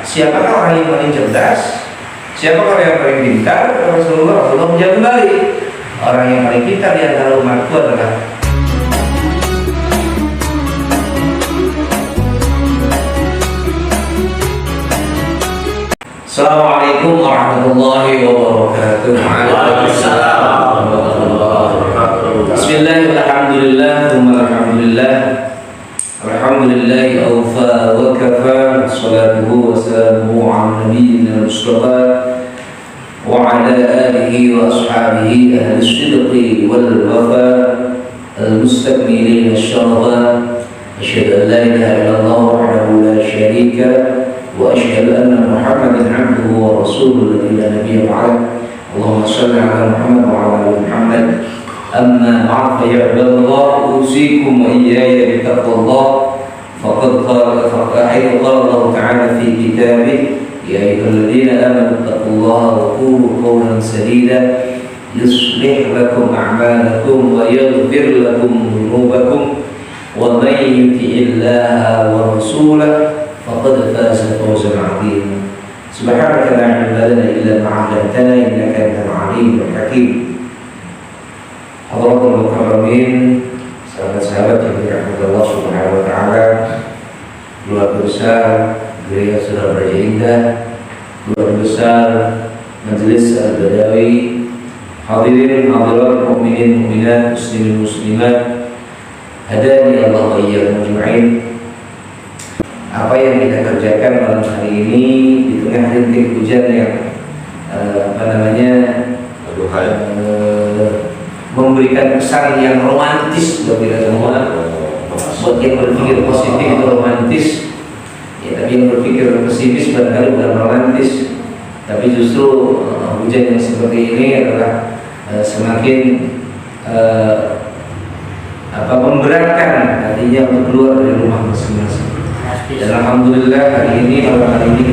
siapakah orang yang paling cerdas? Siapakah orang yang paling pintar? Rasulullah menjawab kembali, orang yang paling pintar di antara umatku adalah Assalamualaikum warahmatullahi wabarakatuh. Waalaikumsalam warahmatullahi wabarakatuh. Bismillahirrahmanirrahim. Alhamdulillah. Alhamdulillahi awfa wa kafa. Salatuhu wa salamuhu ala nabiyyina Mustafa wa ala alihi wa ashabihi ahli sidqi wal wafa al-mustakmilin asy-syarafa. Asyhadu an la ilaha illallah wahdahu la syarika وأشهد أن محمدا عبده ورسوله الذي لا نبي بعده اللهم صل على محمد وعلى آل محمد أما بعد فيا عباد الله أوصيكم وإياي بتقوى الله فقد قال الله تعالى في كتابه يا أيها الذين آمنوا اتقوا الله وقولوا قولا سديدا يصلح لكم أعمالكم ويغفر لكم ذنوبكم ومن يطع الله ورسوله فقد فاز فوزا عظيما سبحانك لا علم لنا الا ما علمتنا انك انت العليم الحكيم. Hadratul mukarramin, sahabat-sahabat yang dirahmati Allah Subhanahu wa taala, keluarga besar gereja Saudara Raja Indah, keluarga besar Majelis Al-Badawi, hadirin hadirat mukminin mukminat, muslimin muslimat, hadani Allah wa iyyakum ajma'in. Apa yang kita kerjakan malam hari ini di tengah rintik hujan yang memberikan kesan yang romantis buat kita semua. Buat yang berpikir positif itu romantis, ya, tapi yang berpikir pesimis barangkali bukan romantis. Tapi justru hujan yang seperti ini adalah semakin memberatkan artinya untuk keluar dari rumah masing-masing. Dan alhamdulillah hari ini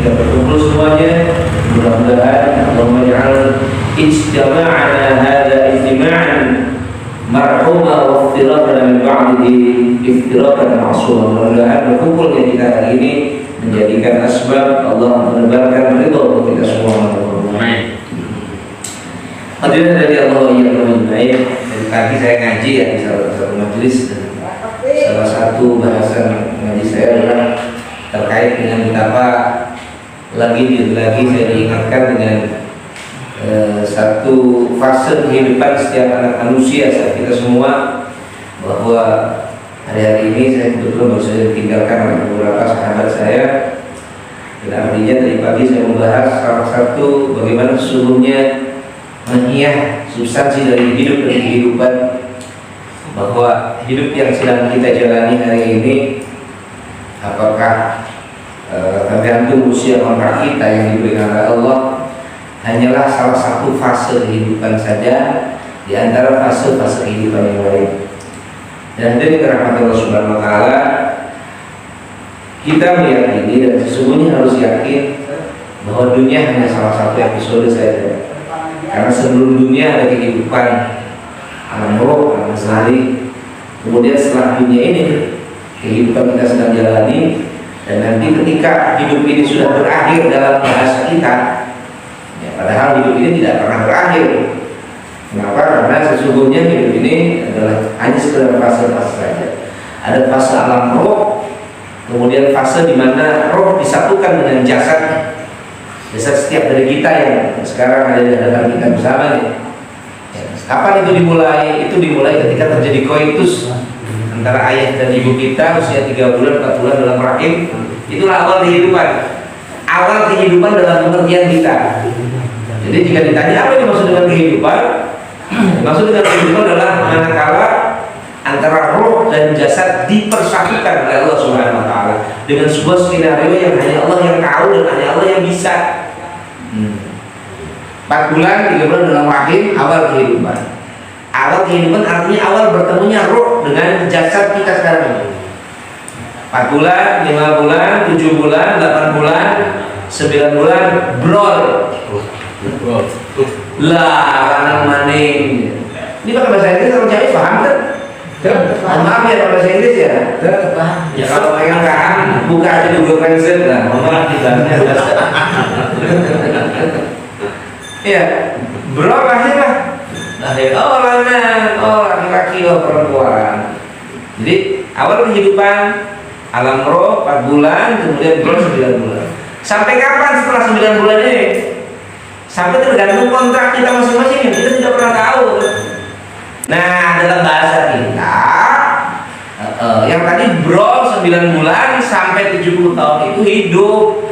kita berkumpul semuanya. Mudah-mudahan Allah menj'al ijtima'ana hadza ijtima'an marhuma wa iftiraqana min ba'dihi iftiraqan ma'suma. Mudah-mudahan berkumpulnya kita hari ini menjadikan asbab Allah menebarkan ridha untuk kita semua. Amin. Hadirin dari Allah yang baik, dari pagi saya ngaji ya di salah satu majelis. Salah satu bahasan ngaji saya adalah terkait dengan betapa lagi saya diingatkan dengan satu fase kehidupan setiap anak manusia saat kita semua, bahwa hari-hari ini saya kebetulan baru saja ditinggalkan oleh beberapa sahabat saya. Dan artinya tadi pagi saya membahas salah satu bagaimana sesungguhnya mahiyah substansi dari hidup dan kehidupan, bahwa hidup yang sedang kita jalani hari ini apakah tergantung usia kontrak kita yang diberikan oleh Allah hanyalah salah satu fase kehidupan saja di antara fase-fase kehidupan yang lain. Dan dari rahmat Allah Subhanahu wa taala kita meyakini dan sesungguhnya harus yakin bahwa dunia hanya salah satu episode saja. Karena sebelum dunia ada kehidupan alam roh, alam zahir. Kemudian setelah dunia ini kehidupan kita sedang jalani, dan nanti ketika hidup ini sudah berakhir dalam bahasa kita, ya, padahal hidup ini tidak pernah berakhir. Kenapa? Karena sesungguhnya hidup ini adalah hanya sekedar fase-fase saja. Ada fase alam roh, kemudian fase di mana roh disatukan dengan jasad setiap dari kita yang sekarang ada di hadapan kita bersama nih. Kapan itu dimulai? Itu dimulai ketika terjadi koitus antara ayah dan ibu kita usia 3 bulan 4 bulan dalam rahim. Itulah awal kehidupan. Awal kehidupan dalam pengertian kita. Jadi jika ditanya apa yang dimaksud dengan kehidupan? Maksud dengan kehidupan adalah manakala antara roh dan jasad dipersatukan oleh Allah Subhanahu wa taala dengan sebuah skenario yang hanya Allah yang tahu dan hanya Allah yang bisa. 4 bulan, 3 bulan dalam rahim, awal kehidupan. Awal kehidupan artinya awal bertemunya roh dengan jasad kita sekarang ini. 4 bulan, 5 bulan, 7 bulan, 8 bulan, 9 bulan, brol. Lah, anak maning. Ini pakai bahasa Inggris, orang Jawa paham kan? Maaf ya Pak bahasa Inggris ya. Ya kalau yang paham buka aja di Google Translate lah. Mohon dibahasnya. Ya, bro lahir lah. Oh lanang, oh laki-laki, oh perempuan. Jadi awal kehidupan alam roh 4 bulan, kemudian bro 9 bulan. Sampai kapan setelah 9 bulan ini? Sampai tergantung kontrak kita masing-masing, kita tidak pernah tahu. Nah, dalam bahasa kita yang tadi bro 9 bulan sampai 70 tahun itu hidup.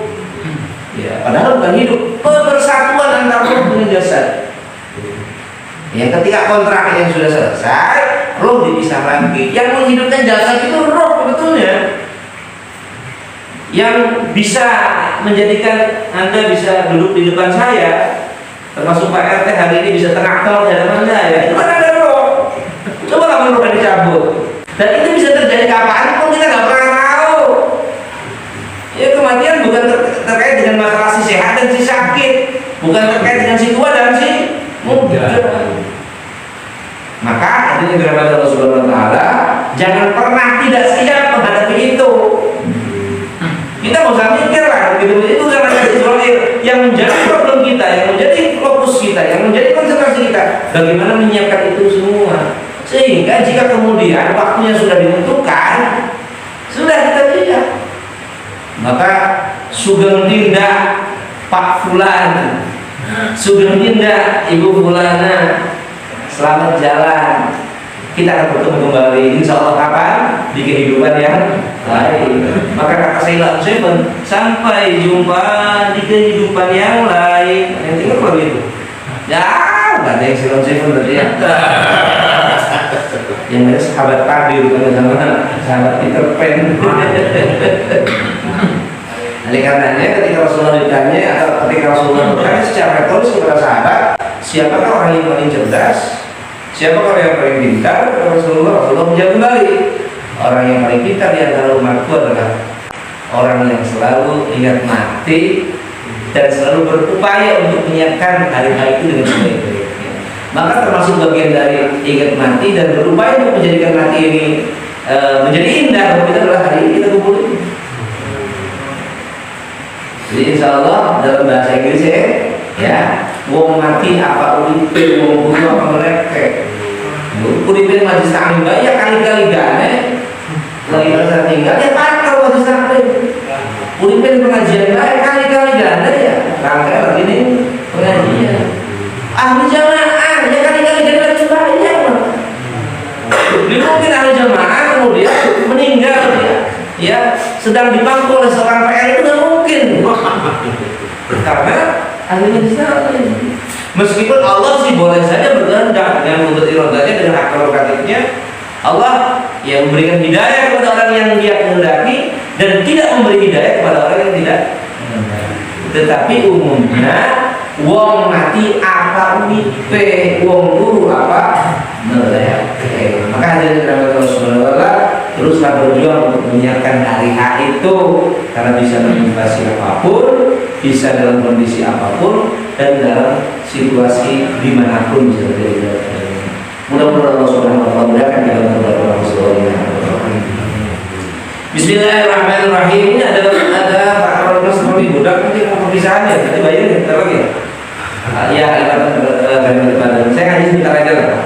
Ya, padahal bukan hidup, persatuan antara roh dengan jasad. Yang ketika kontrak yang sudah selesai, roh dipisah lagi. Yang menghidupkan jasad itu roh sebetulnya. Yang bisa menjadikan Anda bisa duduk di depan saya, termasuk Pak RT hari ini bisa tengah-tengah di hadapan saya, itu kan ada roh. Coba kamu roh dicabut. Dan itu bisa terjadi kapanpun, kita nggak pernah tahu. Ya kematian bukan terkait dengan masalah si sehat dan si sakit, bukan terkait dengan si tua dan si muda. Maka hadirin dirahmati Allah Subhanahu wa taala, jangan pernah tidak siap menghadapi itu. Kita nggak usah mikir lah, gitu. Itu kan Israel yang menjadi problem kita, yang menjadi fokus kita, yang menjadi konsentrasi kita. Bagaimana menyiapkan itu semua, sehingga jika kemudian waktunya sudah ditentukan, sudah kita lihat. Maka sugeng tindak Pak Fulan, sugeng tindak Ibu Fulana, selamat jalan. Kita akan bertemu kembali insya Allah kapan? Di kehidupan yang lain. Maka kata Sayyidina Utsaimin, sampai jumpa di kehidupan yang lain. Yang tinggal kalau itu ya nggak ada yang Sayyidina Utsaimin berarti ya. Yang ada sahabat Kadir bukan sama sahabat Peter Pan. Oleh karenanya ketika Rasulullah ditanya atau ketika Rasulullah bertanya secara retoris kepada sahabat, siapakah orang yang paling cerdas? Siapakah orang yang paling pintar? Rasulullah menjawab kembali, orang yang paling pintar di antara umatku adalah orang yang selalu ingat mati dan selalu berupaya untuk menyiapkan hari-hari itu dengan sebaik-baiknya. Maka termasuk bagian dari ingat mati dan berupaya untuk menjadikan mati ini menjadi indah bagi kita adalah hari ini kita kumpul ini. Jadi insya Allah dalam bahasa Inggris ya, wong mati apa uripe, wong bunuh apa mereka. Uripe majlis taklim ya kali-kali gane. Lagi masa tinggal ya pakal majlis taklim. Uripe pengajian baik kali-kali gane ya. Rangkai lagi ini pengajian. Ahli jamaah ya kali-kali gane lagi banyak. Mungkin ahli jamaah kemudian meninggal ya sedang dipangku oleh seorang PR itu nggak mungkin. Karena ahlinya di sana. Meskipun Allah sih boleh saja berkehendak dengan menuntut iradahnya dengan hak prerogatifnya, Allah yang memberikan hidayah kepada orang yang dia kehendaki dan tidak memberi hidayah kepada orang yang tidak kehendaki. Tetapi umumnya wong mati apa uripe, wong guru apa melek. Maka hadirin Allah Subhanahu wa taala teruslah berjuang untuk menyiapkan hari-hari itu, karena bisa mengatasi apapun, bisa dalam kondisi apapun dan dalam situasi dimanapun bisa terjadi. Mudah-mudahan Allah Subhanahu wa taala mudahkan kita untuk berdoa sesuai. Bismillahirrahmanirrahim. Ini ada Pak Rono seperti budak mungkin mau perpisahannya, nanti bayar kita lagi. Ya, saya ngaji sebentar aja lah.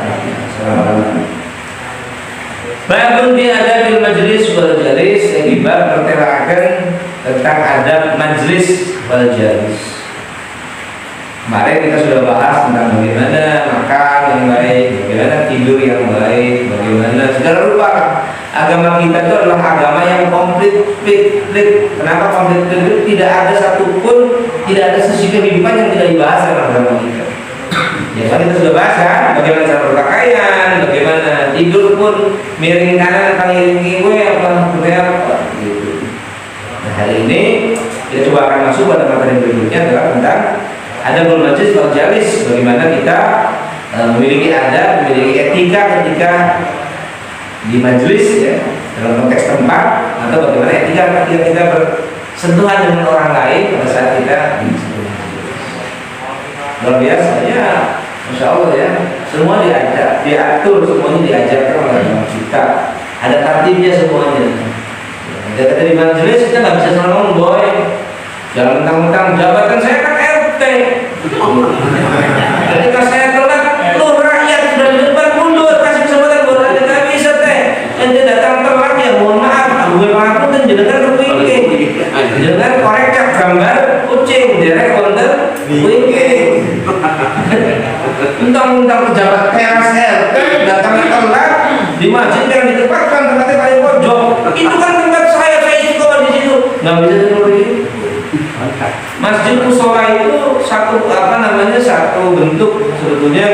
Babun bi adabil majlis wal jalis, yang bab berterakan tentang adab majlis wal jalis. Kemarin kita sudah bahas tentang bagaimana makan yang baik, bagaimana tidur yang baik, bagaimana segala rupa. Agama kita itu adalah agama yang komplit. Kenapa komplit? Tidak ada satupun, tidak ada sisi kehidupan yang tidak dibahas dalam agama kita. Ya kan kita sudah bahas kan, bagaimana cara berpakaian, bagaimana tidur pun miring kanan, miring kiri, apa gitu. Nah, hari ini kita coba akan masuk pada materi berikutnya adalah tentang adabul majlis wal jalis, bagaimana kita memiliki adab, memiliki etika ketika di majlis ya, dalam konteks tempat, atau bagaimana etika ketika kita bersentuhan dengan orang lain pada saat kita di majlis. Luar biasa ya, Masya Allah ya. semua diatur, semuanya diajarkan oleh agama kita. Ada tertibnya semuanya. Kata di majelis kita nggak bisa selalu ngomong boy, jangan mentang-mentang jabatan saya kan RT. Ketika saya telat, lu rakyat sudah di depan mundur, kasih kesempatan buat ada nggak bisa teh. Ente datang telat ya mohon maaf, gue mengaku dan jenengan berpikir, jenengan koreknya gambar kucing, direct konten wiki. Mentang-mentang pejabat teras RT datang telat di masjid yang ditempatkan tempatnya paling pojok, itu kan tempat saya sekolah di situ, nggak bisa seperti itu. Masjid musola itu satu satu bentuk sebetulnya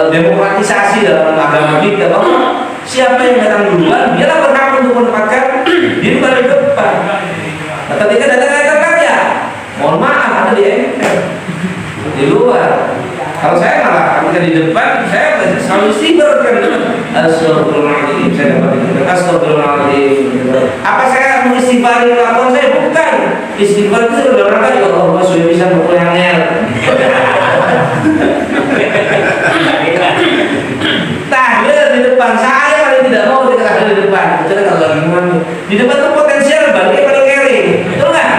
demokratisasi dalam agama kita, bahwa siapa yang datang duluan dialah berhak untuk menempatkan diri pada depan. Nah, ketika datang ya mohon maaf ada di emper di luar. Kalau saya malah ketika di depan saya selalu istighfar kan, astagfirullahaladzim, saya dapat itu astagfirullahaladzim. Apa saya mengistighfari kelakuan saya? Bukan. Istighfar itu sudah berangkat ya Allah sudah bisa berkulangnya. Tahlil di depan saya paling tidak mau kita tahlil di depan. Kita kalau lagi gimana? Di depan tuh potensial baliknya paling kering, betul nggak?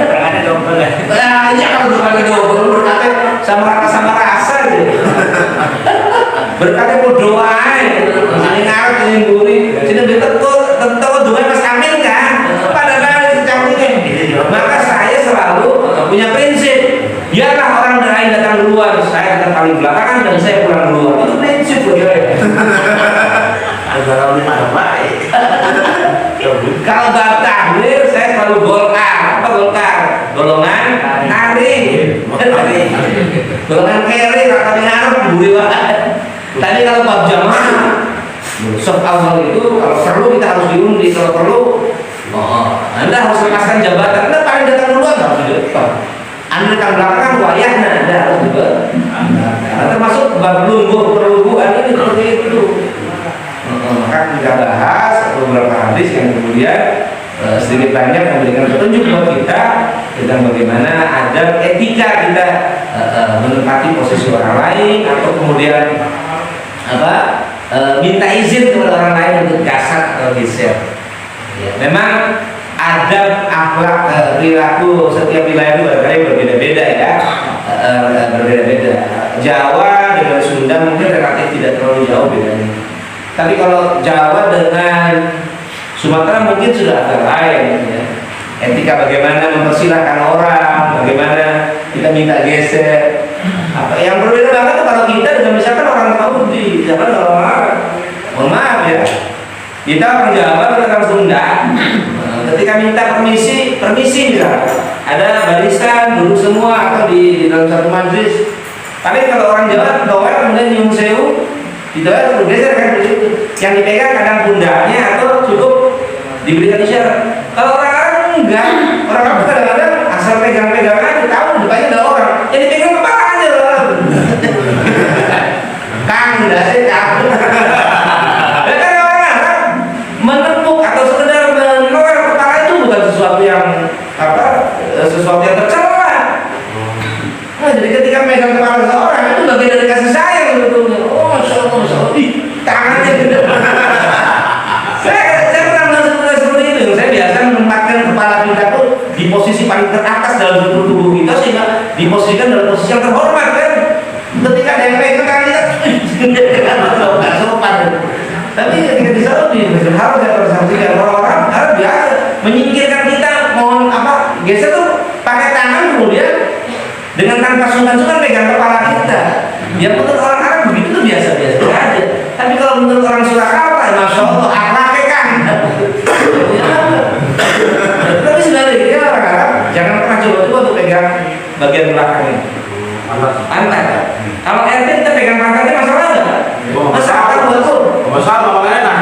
Ada double ya. Ya kalau bukan double berkata sama rasa gitu. Berkata berdoa ini ngarep ini gurih. Sini betul doa Mas Amin kan? Padahal cantiknya. Maka saya selalu punya prinsip. Biarlah orang lain datang duluan, saya datang paling belakangan dan saya pulang duluan. Itu prinsip begitu. Kalau bab tahlil saya selalu golkar. Apa golkar? Golongan kari. Golongan keri kakak ngarep buri banget. Tadi kalau bab jamaah soft awal itu kalau perlu kita harus diundi, kalau perlu Anda harus lepaskan jabatan. Anda paling datang duluan harus di depan. Anda datang belakangan wayahnya Anda harus di depan. Termasuk bab lungguh perluguan ini seperti itu. Maka kita bahas beberapa hadis yang kemudian sedikit banyak memberikan petunjuk buat kita tentang bagaimana adab etika kita menempati posisi orang lain atau kemudian minta izin kepada orang lain untuk kasar atau geser. Ya, memang adab, akhlak, perilaku setiap wilayah itu barangkali berbeda-beda ya, berbeda-beda. Jawa dengan Sunda mungkin relatif tidak terlalu jauh bedanya. Tapi kalau Jawa dengan Sumatera mungkin sudah agak lain ya. Etika bagaimana mempersilahkan orang, bagaimana kita minta geser. Apa yang berbeda banget tuh kalau kita dengan misalkan orang Saudi, misalkan orang Arab. Mohon maaf ya. Kita orang Jawa atau orang Sunda, ketika minta permisi misalkan. Ada barisan duduk semua atau di dalam satu majelis. Tapi kalau orang Jawa doa kemudian nyium sewu, itu harus bergeser kan begitu. Yang dipegang kadang pundaknya atau cukup diberikan isyarat. Kalau orang Arab enggak, orang Arab kadang-kadang asal pegang-pegang aja tahu depannya ada orang. Yang dipegang kepala aja loh. Kang, enggak sih kang. Dan kan orang Arab menepuk atau sekedar menoreh kepala itu bukan sesuatu yang tercela. Nah, jadi ketika megang kepala seorang itu bagian dari kasih sayang sebetulnya. Oh, masya Allah, tangannya gede. Saya pernah melakukan seperti itu. Saya biasa menempatkan kepala kita tuh di posisi paling teratas dalam tubuh kita sehingga diposisikan dalam posisi yang terhormat kan. Ketika ada yang pegang kan kita nggak sopan. Tapi ketika di Saudi harus ada persaksikan orang-orang harus biasa menyingkirkan kita mohon geser tuh pakai tangan kemudian dengan tanpa sungkan-sungkan pegang kepala kita. Yang menurut orang Arab begitu tuh biasa-biasa aja. Tapi kalau menurut orang Surakarta, masya Allah, akhlaknya kan. Tapi sebenarnya orang Arab jangan pernah coba-coba untuk pegang bagian belakangnya. Pantat. Kalau RT kita pegang pantatnya masalah nggak? Masalah betul. Masalah apa enak?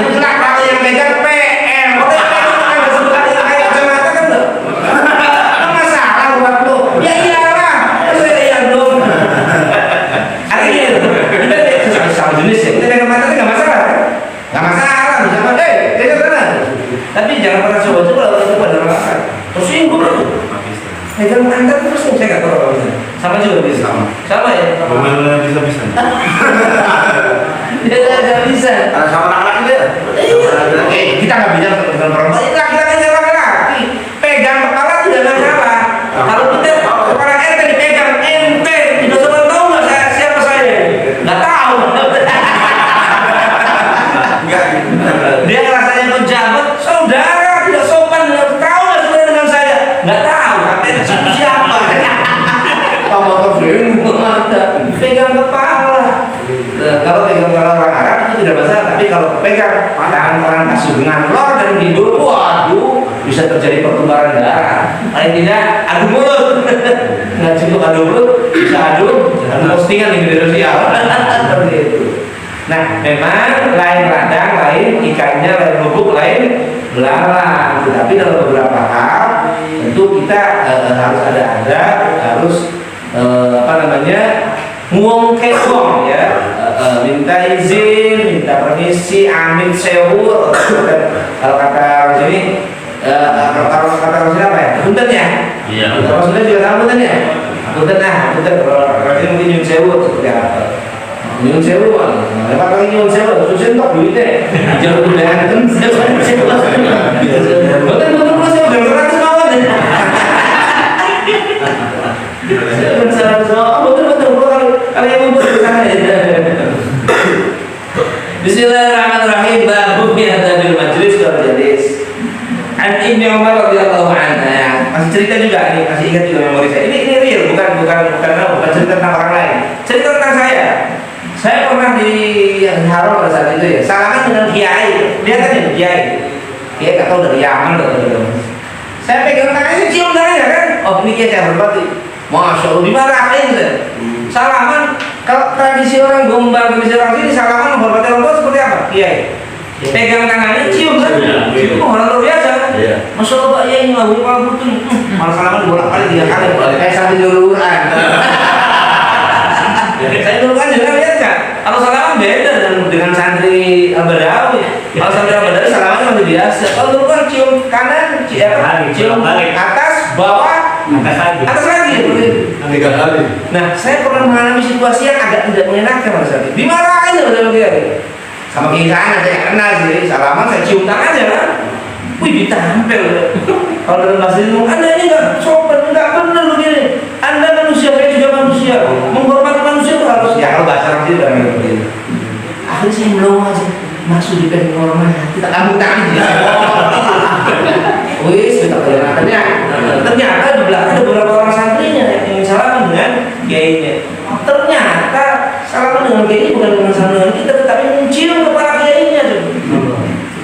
Itulah kalau yang pegang PM. Jenis ya, kita pegang pantatnya nggak masalah kan? Nggak masalah, misalkan, pegang sana. Tapi jangan pernah coba-coba kalau itu pada masalah. Tersinggung, pegang pantat terus saya nggak tahu kalau misalnya. Sama juga begitu. Sama ya. Pemain bisa-bisa. Dia nggak bisa. Sama anak-anak dia. Kita nggak bilang dengan perempuan. Ini laki-laki. Pegang kepala tidak masalah. Kalau kita orang ente dipegang, ente tidak sopan, tahu nggak saya siapa saya? Nggak tahu. Dia rasanya pejabat, saudara tidak sopan, nggak tahu nggak saudara dengan saya? Nggak tahu. Katanya siapa? Kamu pegang kepala. Kalau pegang kepala orang Arab itu tidak masalah, tapi kalau pegang tangan kasurungan lor dan hidung, waduh, bisa terjadi pertumpahan darah. Paling tidak adu mulut, nggak cukup adu mulut, bisa adu postingan di media sosial. Seperti itu. Nah, memang lain radang, lain ikannya, lain lubuk, lain belalang. Tetapi dalam beberapa hal tentu kita harus ada adab, harus nguong kekong ya, minta izin, minta permisi, amit sewu. Kalau kata orang sini, kalau kata orang sini apa ya? Punten ya? Iya. Kalau sudah juga tahu punten ya? Punten kalau orang sini mungkin nyun sewu seperti apa? Nyun sewu, lewat lagi nyun sewu, susah tok duitnya. Jangan udah kan sewu. Punten sewu udah 100 mawon. Bismillahirrahmanirrahim. Babu fi adabil majlis wal jalis. An Ibnu Umar radhiyallahu anhu. Masih cerita juga nih, masih ingat juga memori saya. Ini real, bukan cerita tentang orang lain. Cerita tentang saya. Saya pernah di Haram pada saat itu ya. Salaman dengan kiai. Lihat kan ya kiai. Kiai nggak tahu dari Yaman atau saya pegang tangannya, cium tangannya kan. Oh ini kiai saya berbakti. Masya Allah, dimarahin kan? Salaman, kalau tradisi orang Gombang, tradisi orang sini salaman menghormati orang tua seperti apa? Kiai pegang tangannya, cium kan? Cium orang luar biasa. Masya Allah Pak, ya ini nggak boleh kalau betul. Malah salaman bolak-balik 3 kali. Kayak sambil duluran. Saya dulu kan juga lihat nggak? Kalau salaman beda dengan santri Al-Badawi. Kalau santri Al-Badawi salaman masih biasa. Kalau dulu kan cium kanan, cium atas, bawah, atas lagi. Nah, saya pernah mengalami situasi yang agak tidak menyenangkan pada saat itu. Dimarahin oleh kiai. Sama kiai sana saya kenal sih. Salaman saya cium tangannya kan. Wih, ditampil. Kalau dalam bahasa Indonesia, Anda ini nggak sopan, nggak benar begini. Anda manusia, saya juga manusia. Menghormati manusia itu harus. Ya kalau bahasa Arab itu kan begitu. Akhirnya saya belum aja masuk di pengen hormat. Kita kamu tangan. Wih, ternyata di belakang ada beberapa orang santrinya yang salaman dengan kiainya. Ternyata salaman dengan kiai bukan dengan salaman dengan kita, tetapi mencium kepala kiainya tuh.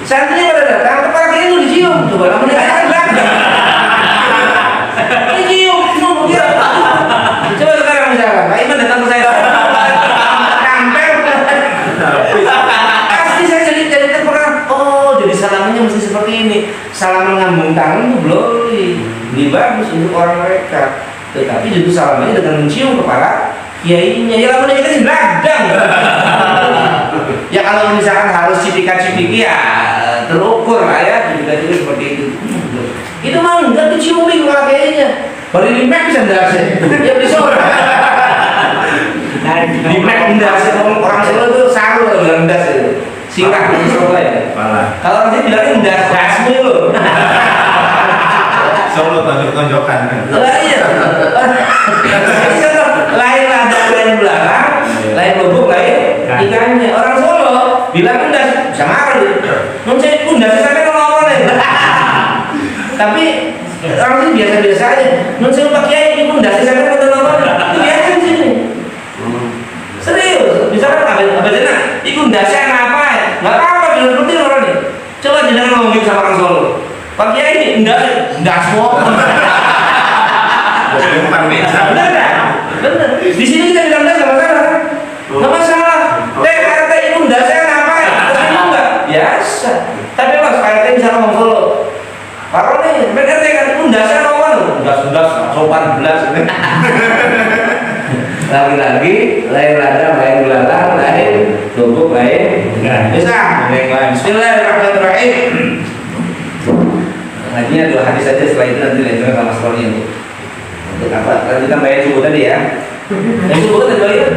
Santrinya pada datang, kepala kiai itu dicium. Coba kamu lihat belakang. Dicium, dia. Coba sekarang misalkan, Pak Iman datang ke saya. Kampel. Pasti saya jadi terperangkap. Oh, jadi salamannya mesti seperti ini. Salaman ngambung tangan itu boleh, ini bagus untuk orang mereka. Tetapi justru salamannya dengan mencium kepala kiainya. Ya lawannya kita sih beladang. Ya kalau misalkan harus cipika-cipiki ya terukur lah ya, juga seperti itu. Itu mah enggak diciumi kepala kiainya. Baru di Mac bisa ndase. Ya beli sore. Di Mac ndase orang Solo itu saru lah bilang ndas itu. Singkat di Solo ya. Kalau orang sini bilangnya ndas dasmu itu. Solo tonjok-tonjokan. Iya. Lain ada lain belakang, lain lubuk, lain ikannya. Orang Solo bilang ndas bisa marah gitu. Non saya ndas sampai ngomong nih. Tapi orang sini biasa-biasa aja. Non saya Pak Kiai ini ndas sampai ngomong. Itu biasa di sini. Serius. Misalkan apa jenah? Iku ndasnya apa ya? Nggak apa-apa bilang seperti orang ini. Coba jenengan ngomongin sama orang Solo. Pak Kiai ini ndas semua. Bener kan? Bener. Di sini kita bilang ndas nggak masalah. Nggak masalah. RT itu ndasnya apa ya? Terus enggak? Biasa. Tapi mas RT misalnya ngomong Solo. Kalau nih, RT kan itu ndasnya apa? Ndas sopan belas. Lagi-lagi lain radang, lain belalang, lain lubuk, lain bisa yang lain. Bismillahirrahmanirrahim. Ngajinya 2 hadis saja, setelah itu nanti lanjutkan sama story itu. Apa? Lanjutkan bayar subuh tadi ya. Yang subuh tadi bayar.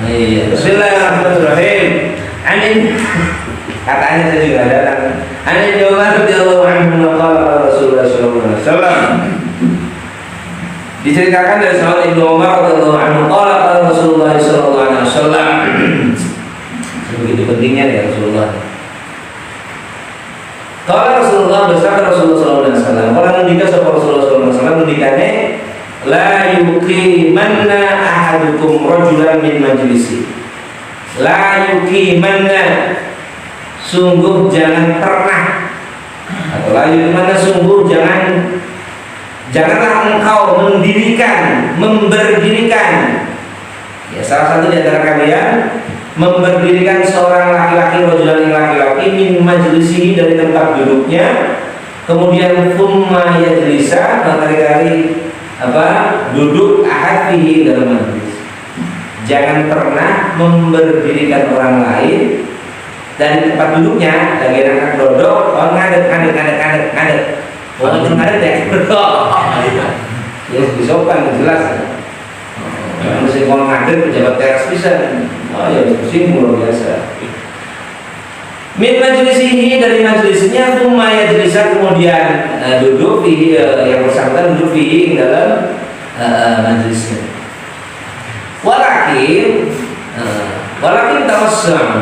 Iya. Bismillahirrahmanirrahim. Amin. Katanya saya juga datang. Amin jawab radhiyallahu anhu qala Rasulullah sallallahu alaihi wasallam. Diceritakan dari sahabat Ibnu Umar radhiyallahu anhu qala Rasulullah sallallahu alaihi wasallam. Begitu pentingnya ya Rasulullah. Qala Rasulullah bersabda Rasulullah sallallahu alaihi wasallam. Kalau ngendika sapa Rasulullah sallallahu alaihi wasallam ngendikane la yuqimanna ahadukum rajulan min majlisi. La yuqimanna, sungguh jangan pernah, atau la yuqimanna, sungguh janganlah engkau mendirikan, memberdirikan, ya salah satu di antara kalian memberdirikan seorang laki-laki, rajulan laki-laki min majlisihi, dari tempat duduknya, kemudian thumma yajlisa, berkali-kali duduk ahadihi dalam majlis. Jangan pernah memberdirikan orang lain dari tempat duduknya, lagi anak dodok, ngadek. Oh, itu ngadek ya, dodok. Ya, disopan, jelas. Kalau mesti ngomong ngadek, pejabat teras bisa. Oh ya, pusing luar biasa. Min majlisihi, dari majlisnya, thumma yajlisa, kemudian duduk di yang bersangkutan duduk di dalam majlisnya. Walakin tawassahu.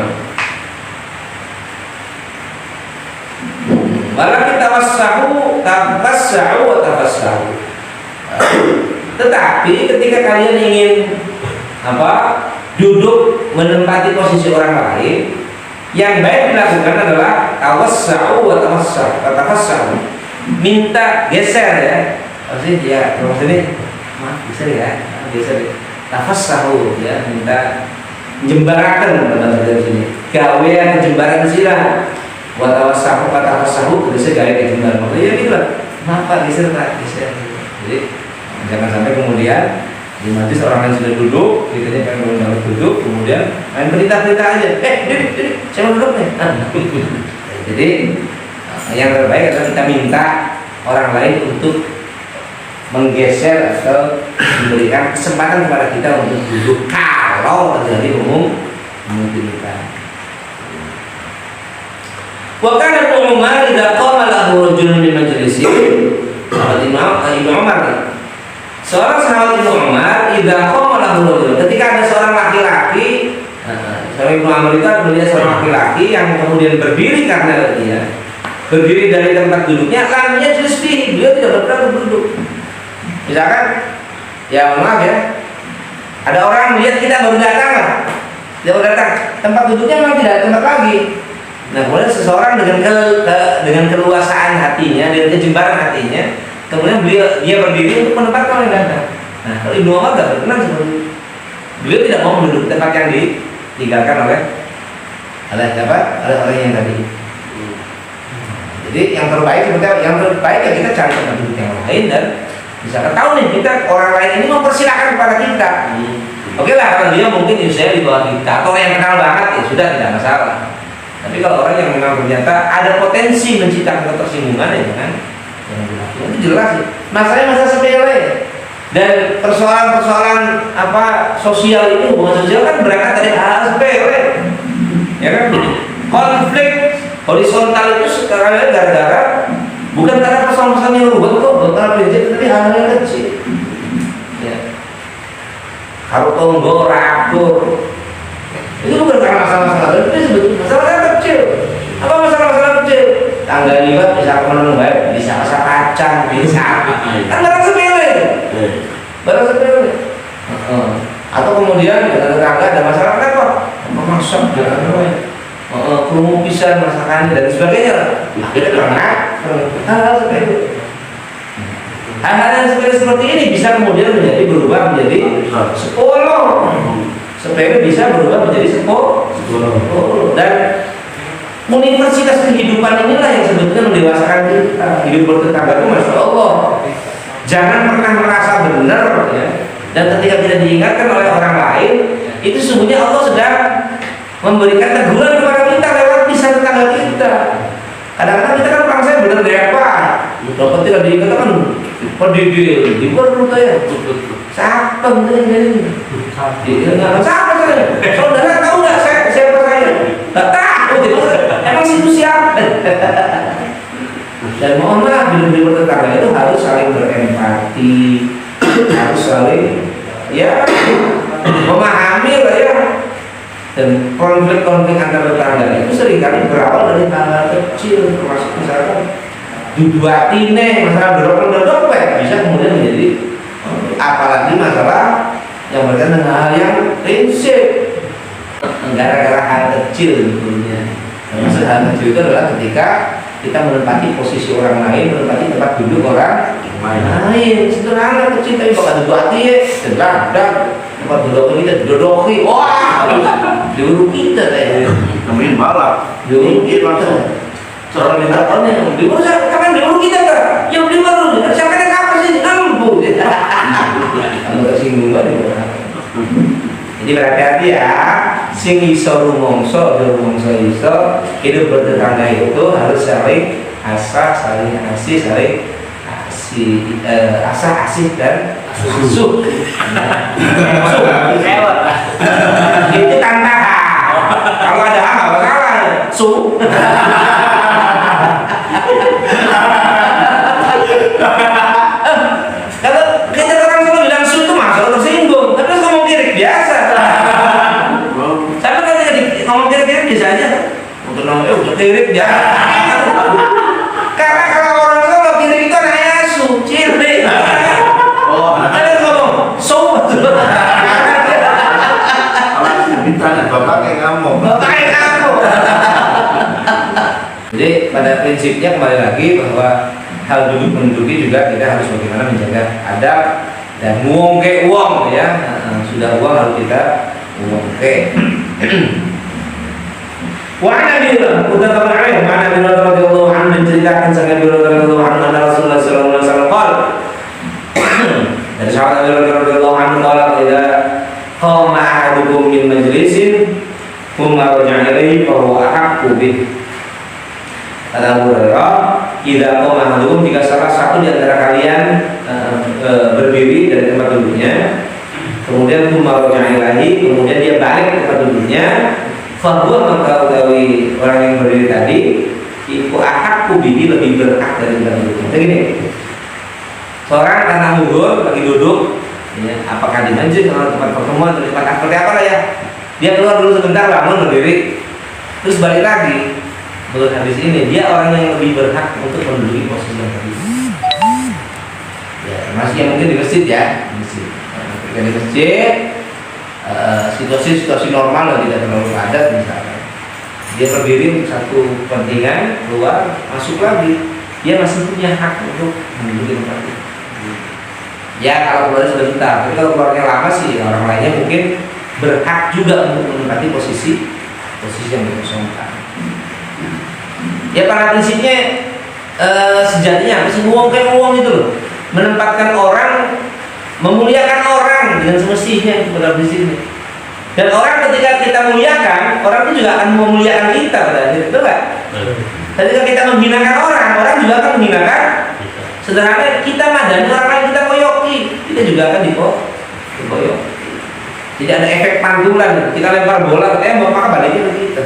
Tetapi ketika kalian ingin duduk menempati posisi orang lain, yang baik dilakukan adalah tawassau wa tafassahu. Minta geser ya. Maksudnya geser ya. Geser. Tafassahu ya, minta jembarakan pada sini. Gawean jembaran sila. Wa tafassahu bisa gawe jembaran. Ya gitu lah. Kenapa geser Pak? Geser. Jadi jangan sampai kemudian di majlis orang lain sudah duduk, kita kan belum duduk, kemudian main berita-berita aja. Duduk, saya mau duduk nih. Jadi yang terbaik adalah kita minta orang lain untuk menggeser atau memberikan kesempatan kepada kita untuk duduk kalau terjadi memungkinkan. Wa kana Ibnu Umar idza qama lahu rajulun min majlisi. Ibnu Umar, seorang sahabat Ibnu Umar, idza qama lahu rajulun, ketika ada seorang laki-laki, seorang Ibnu Umar itu melihat seorang laki-laki yang kemudian berdiri karena dia berdiri dari tempat duduknya, lam yajlis fihi, beliau tidak berkenan duduk. Misalkan, ya maaf ya, ada orang melihat kita baru datang lah, dia baru datang, tempat duduknya memang tidak ada tempat lagi. Nah, kemudian seseorang dengan keluasaan hatinya, dengan kejembaran hatinya, kemudian dia berdiri untuk menempatkan orang yang datang. Nah, kalau Ibnu Umar tidak berkenan seperti itu. Beliau tidak mau menduduki tempat yang ditinggalkan oleh orang yang tadi. Jadi yang terbaik ya kita cari tempat duduk yang lain, dan misalkan tahu nih kita orang lain ini mempersilahkan kepada kita. Oke lah, kalau dia mungkin usia di bawah kita atau yang kenal banget ya sudah, tidak masalah. Tapi kalau orang yang memang ternyata ada potensi menciptakan ketersinggungan ya kan, itu jelas sih. Masalahnya masa sepele, dan persoalan sosial ini, hubungan sosial kan berangkat dari hal sepele, ya kan? Konflik horizontal itu sekarang gara-gara bukan karena persoalan-persoalan yang rumit kok, bukan karena prinsip, tapi hal-hal yang kecil. Ya. Kalau tonggo rakur itu bukan karena masalah-masalah, itu sebetulnya masalah kecil. Apa masalah-masalah kecil? Tangga liwat bisa menang baik, bisa rasa kacang, bisa kan barang sepele. Barang sepele. Atau kemudian dengan tetangga ada masalah apa? Memasak kerumuh pisan masakannya dan sebagainya. Akhirnya karena hal-hal sepele. Hal-hal yang sepele seperti ini bisa kemudian berubah menjadi sepuluh. Sepele bisa berubah menjadi sepuluh. Dan universitas kehidupan inilah yang sebetulnya mendewasakan kita. Hidup bertetangga itu Masya Allah, jangan pernah merasa benar ya. Dan ketika kita diingatkan oleh orang lain, itu sesungguhnya Allah sedang memberikan teguran kepada kita lewat lisan tetangga kita. Kadang-kadang kita kan orang saya benar deh apa, Dapat tidak dikatakan di perlu saya. Siapa ini? Siapa saya? Saudara tahu nggak siapa saya? Tak tahu. Emang itu siapa? Dan mohon maaf, di bertetangga itu harus saling berempati, harus saling ya memahami lah ya. Dan konflik-konflik antar tetangga itu seringkali berawal dari hal kecil, termasuk misalkan duduatine masalah dorong bisa kemudian menjadi apalagi masalah yang berkaitan dengan hal yang prinsip gara-gara hal kecil sebetulnya. Termasuk hal kecil itu adalah ketika kita menempati posisi orang lain, menempati tempat duduk orang lain. Sederhana kecil tapi bakal duduati ya, sedang tempat duduk kita dodoki, wah diurut kita ya. Namanya balap. Diurut kita. Cara minta tolong diurut kapan diurut kita kan? Yang diurut, siapa yang apa sih? Nampu. Kalau tersinggung banget. Jadi berhati-hati ya. Sing iso rumongso iso hidup bertetangga itu harus saling asah, saling asih, saling asah asih dan asuh. Itu tanpa H. Kalau ada H nggak masalah. Kalau kita orang selalu bilang su itu masalah tersinggung, tapi ngomong kiri biasa. Sama kan ngomong kiri biasa aja. Untuk ngomong udah kiri ya. Karena kalau orang selalu kiri itu anaknya su, ciri. Ada ngomong so. Ditanya bapaknya ngomong. Jadi pada prinsipnya kembali lagi bahwa hal duduk menduduki juga kita harus bagaimana menjaga adab dan ngongke uang ya. Sudah uang harus kita ngongke. Wa Nabi mutafaqun alaih wa Nabi radhiyallahu anhu menceritakan sangat radhiyallahu anhu anna Rasulullah sallallahu alaihi wasallam qala dari sahabat Nabi radhiyallahu anhu qala idza qama ahadukum min majlisin thumma raja'a ilaihi fa huwa ahaqqu bih. Kata Abu Hurairah, idza qama ahadukum, jika salah satu di antara kalian berdiri dari tempat duduknya, kemudian thumma raja'a ilaihi, kemudian dia balik ke tempat duduknya, fa huwa mengetahui orang yang berdiri tadi iku ahaqqu bihi, lebih berhak dari tempat duduknya. Jadi gini, seorang tanah mundur lagi duduk ya, apakah di masjid atau tempat pertemuan atau tempat seperti apa lah ya, dia keluar dulu sebentar, bangun berdiri, terus balik lagi. Menurut hadis ini dia orang yang lebih berhak untuk menduduki posisi yang tadi. Ya, masih yang mungkin di masjid ya, di masjid. Ketika di masjid, situasi normal lah, tidak terlalu padat misalnya. Dia berdiri untuk satu kepentingan, keluar, masuk lagi, dia masih punya hak untuk menduduki tempat itu. Ya kalau keluar sebentar, tapi kalau keluarnya lama sih orang lainnya mungkin berhak juga untuk menempati posisi yang dikosongkan. Ya pada prinsipnya sejatinya apa sih uang itu loh, menempatkan orang, memuliakan orang dengan semestinya itu pada prinsipnya. Dan orang ketika kita muliakan, orang itu juga akan memuliakan kita, betul nggak? Ketika kita menghinakan orang juga akan menghinakan. Sederhana kita madani orang lain, kita koyoki, kita juga akan dikoyoki. Jadi ada efek pantulan, kita lempar bola ke tembok maka baliknya ke kita.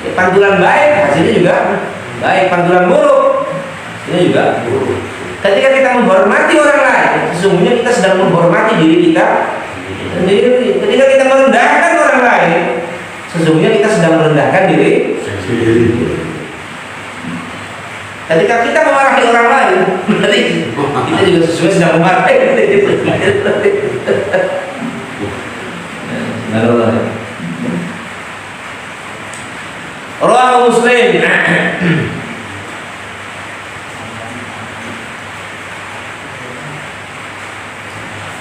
Ya, pantulan baik hasilnya juga baik, pantulan buruk hasilnya juga buruk. Ketika kita menghormati orang lain, sesungguhnya kita sedang menghormati diri kita sendiri. Ketika kita merendahkan orang lain, sesungguhnya kita sedang merendahkan diri sendiri. Ketika kita memarahi orang lain, berarti kita juga sesuai sedang memarahi. Rawahu Muslim.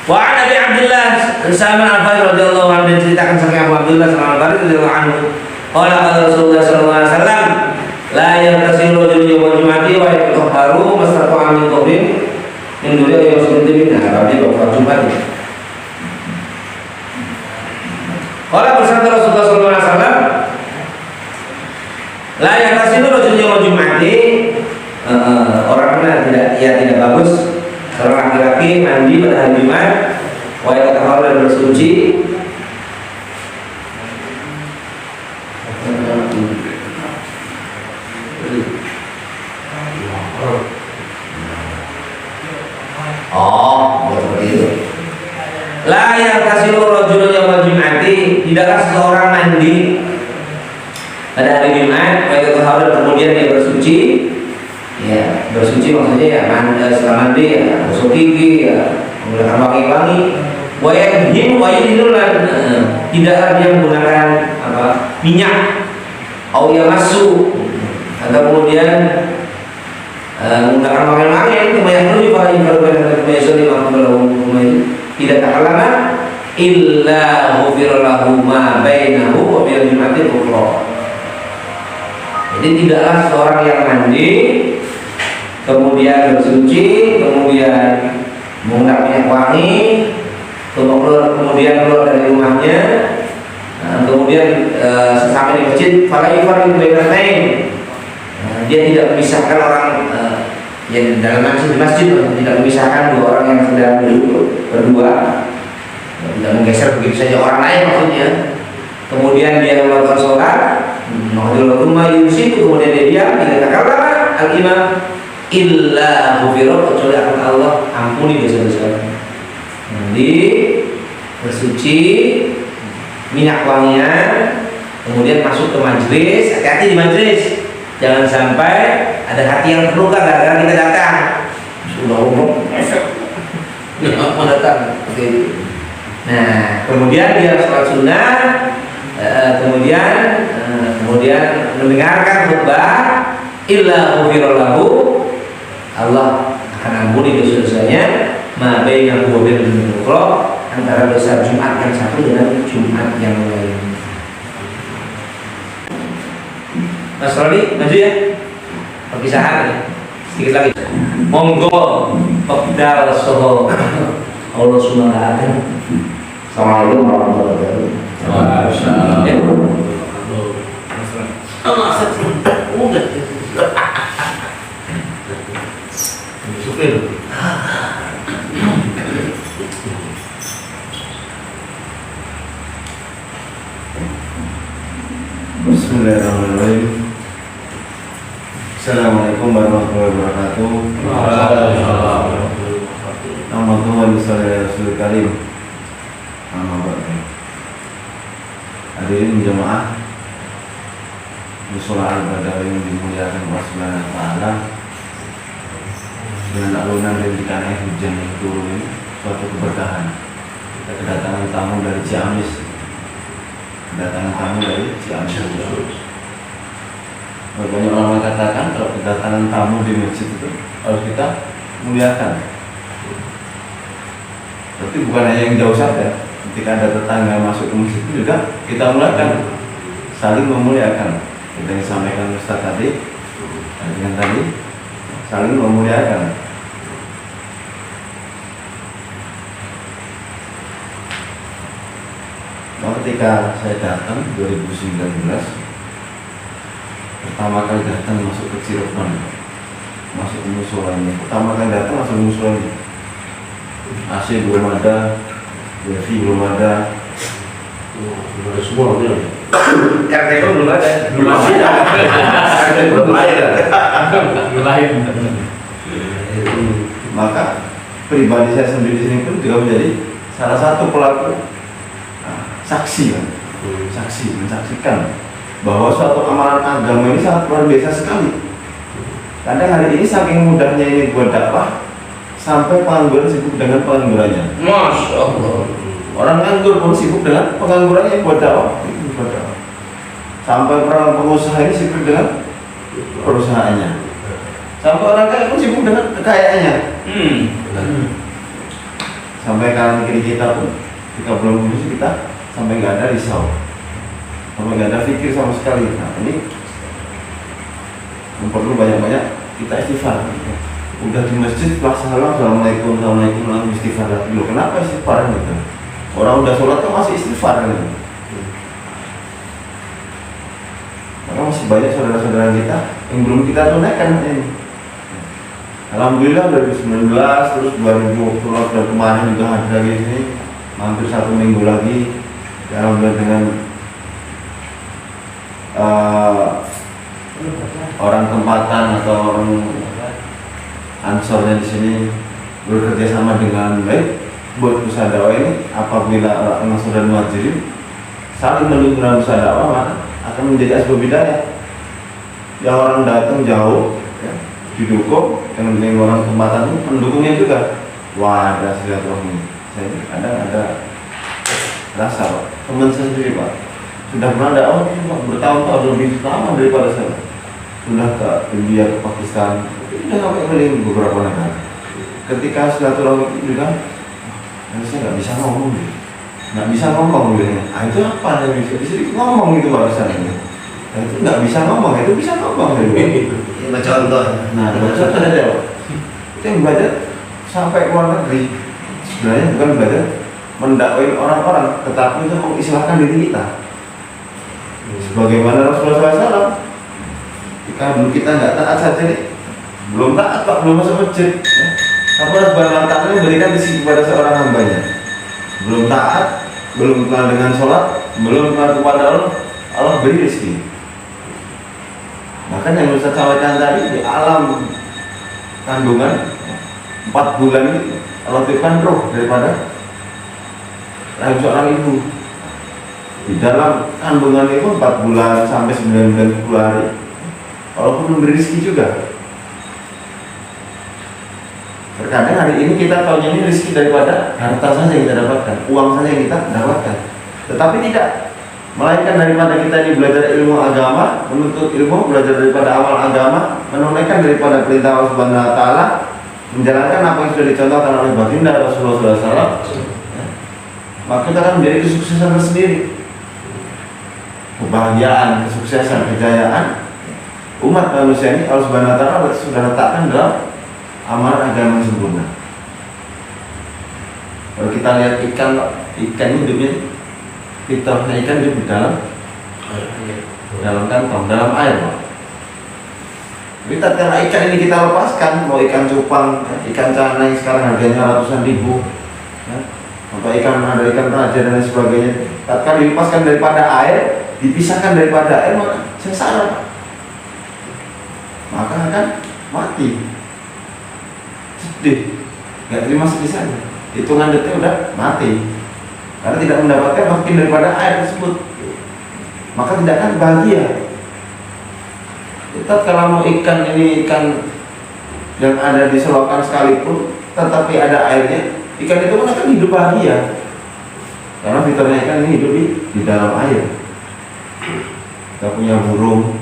Wa an Abi Abdullah Salman Al-Farisi radhiyallahu anhu, diceritakan sama Abu Abdullah Salman Al-Farisi radhiyallahu anhu, qala Rasulullah sallallahu alaihi wasallam, la yantasiru yawmal jum'ati wa yatahharu masratu min qabrin min dunya yusbitu min arabi wa Jumat. Qala bersabda Rasulullah sallallahu alaihi wasallam, la yantasiru yawmal jum'ati, orang tidak bagus seorang laki-laki mandi pada hari Jumat, wa yatahharu dan bersuci. Oh, seperti itu. La yaghtasilu rajulun yawmal jum'ati, tidaklah seseorang mandi pada hari Jumat, wa yatahharu kemudian dia bersuci. Ya, bersuci maksudnya ya setelah mandi ya gosok gigi ya, menggunakan wangi-wangi. Wa yadhim tidaklah dia menggunakan minyak au yamassu atau kemudian menggunakan wangi-wangi itu banyak dulu para tidak takalama illa ghufira lahu ma bainahu wa bainal jum'atil ukhra. Jadi tidaklah seorang yang mandi kemudian bersuci, kemudian menggunakan minyak wangi, kemudian keluar dari rumahnya, kemudian sesampai di masjid, dia tidak memisahkan orang yang dalam masjid tidak memisahkan dua orang yang sedang duduk berdua, tidak menggeser begitu saja orang lain maksudnya. Kemudian dia melakukan sholat, kemudian dia diam, tidak takallama al-imam illa ghufira, kecuali akan Allah ampuni dosa-dosa. Mandi, bersuci, minyak wangian, kemudian masuk ke majelis. Hati-hati di majelis, jangan sampai ada hati yang terluka gara-gara kita datang. Sudah umum, mau datang. Oke. Nah, kemudian dia sholat sunnah, kemudian mendengarkan khutbah, illa ghufira lahu, Allah akan ampuni dosa-dosanya ma bainahu wa bainal jum'atil ukhra, antara dosa Jumat yang satu dengan Jumat yang lain. Mas Rodi, maju ya. Perpisahan ya. Sedikit lagi. Monggo Pekdal Soho Allah Subhanahu wa taala. Assalamualaikum warahmatullahi wabarakatuh. Waalaikumsalam. Bismillahirrahmanirrahim. Assalamualaikum warahmatullahi wabarakatuh. Nama Tuhan Sallallahu Rasul Karim. Nama Bapak. Hadirin jemaah Musola Al-Badawi yang dimuliakan Allah Subhanahu wa taala. Dengan alunan rintikan air hujan yang turun ini suatu keberkahan. Kita kedatangan tamu dari Ciamis. Banyak orang mengatakan kalau kedatangan tamu di masjid itu harus kita muliakan. Berarti bukan hanya yang jauh saja. Ketika ada tetangga masuk ke masjid itu juga kita muliakan, saling memuliakan. Kita yang disampaikan Ustaz tadi, dengan tadi saling memuliakan. Nah, ketika saya datang 2019, pertama kali datang masuk ke Cirebon, masuk ke musolanya. Pertama kali datang masuk ke musolanya. AC belum ada, wifi belum ada. Belum ada semua dia. RT belum ada. Belum lahir. Maka pribadi saya sendiri di sini pun juga menjadi salah satu pelaku saksi, mensaksikan bahwa suatu amalan agama ini sangat luar biasa sekali. Kadang hari ini saking mudahnya ini buat dakwah, sampai pengangguran sibuk dengan penganggurannya. Masya Allah. Orang nganggur pun sibuk dengan penganggurannya buat dakwah. Sampai orang pengusaha ini sibuk dengan perusahaannya. Sampai orang kaya pun sibuk dengan kekayaannya. Sampai kanan kiri kita pun, kita belum lulus kita sampai nggak ada risau, sampai nggak ada pikir sama sekali. Nah ini perlu banyak-banyak kita istighfar. Udah di masjid assalamualaikum istighfar dulu. Kenapa istighfar gitu? Orang udah sholat tuh masih istighfar gitu. Maka masih banyak saudara-saudara kita yang belum kita tunaikan ini. Alhamdulillah 2019 terus 2020 dan kemarin juga ada lagi di sini hampir 1 minggu lagi. Ya, alhamdulillah dengan orang tempatan atau orang ansornya di sini bekerja sama dengan baik buat usaha dakwah ini. Apabila orang Ansor dan Muhajirin saling mendukung dalam usaha dakwah, maka akan menjadi asbab hidayah. Yang orang datang jauh ya, didukung dengan orang tempatan itu pendukungnya juga. Wah, ada silaturahmi. Saya ada rasa Pak. Teman saya sendiri Pak sudah pernah dakwah bertahun-tahun lebih lama daripada saya. Sudah ke India, ke Pakistan, sudah sampai keliling beberapa negara. Ketika silaturahmi itu kan, saya nggak bisa ngomong, nggak bisa ngomong gitu. Ah itu apa yang bisa ngomong itu barusan ini? Nah, itu nggak bisa ngomong, itu bisa ngomong gitu. Ini contoh. Nah, contoh ada itu yang belajar sampai luar negeri. Sebenarnya bukan belajar mendakwai orang-orang, tetapi itu mengistilahkan diri kita. Sebagaimana Rasulullah SAW, jika dulu kita nggak taat saja nih, belum taat Pak, belum masuk masjid. Apa Subhanahu wa ta'ala memberikan rezeki kepada seorang hambanya. Belum taat, belum kenal dengan sholat, belum kenal kepada Allah, Allah beri rezeki. Bahkan yang Ustaz sampaikan tadi di alam kandungan 4 bulan ini Allah titipkan roh daripada rahim seorang ibu. Di dalam kandungan itu 4 bulan sampai 9 bulan 10 hari Allah pun memberi rezeki juga. Terkadang hari ini kita tahunya ini rezeki daripada harta saja yang kita dapatkan, uang saja yang kita dapatkan. Tetapi tidak, melainkan daripada kita ini belajar ilmu agama, menuntut ilmu, belajar daripada amal agama, menunaikan daripada perintah Allah Subhanahu wa ta'ala, menjalankan apa yang sudah dicontohkan oleh baginda Rasulullah SAW, maka kita akan menjadi kesuksesan tersendiri. Kebahagiaan, kesuksesan, kejayaan umat manusia ini Allah Subhanahu wa ta'ala sudah letakkan dalam amal agama sempurna. Kalau kita lihat ikan hidupnya, fitrahnya ikan hidup di dalam kantong, dalam air. Tapi tatkala ikan ini kita lepaskan, mau ikan cupang, ikan cana yang sekarang harganya ratusan ribu, ya, atau ada ikan raja dan lain sebagainya, tatkala dilepaskan daripada air, dipisahkan daripada air, maka sengsara, maka akan mati. Sedih, nggak terima sedih saja, hitungan detik udah mati karena tidak mendapatkan makin daripada air tersebut, maka tidak akan bahagia. Tetap kalau mau ikan ini ikan yang ada di selokan sekalipun, tetapi ada airnya, ikan itu pun akan hidup bahagia karena fiturnya ikan ini hidup di dalam air. Kita punya burung,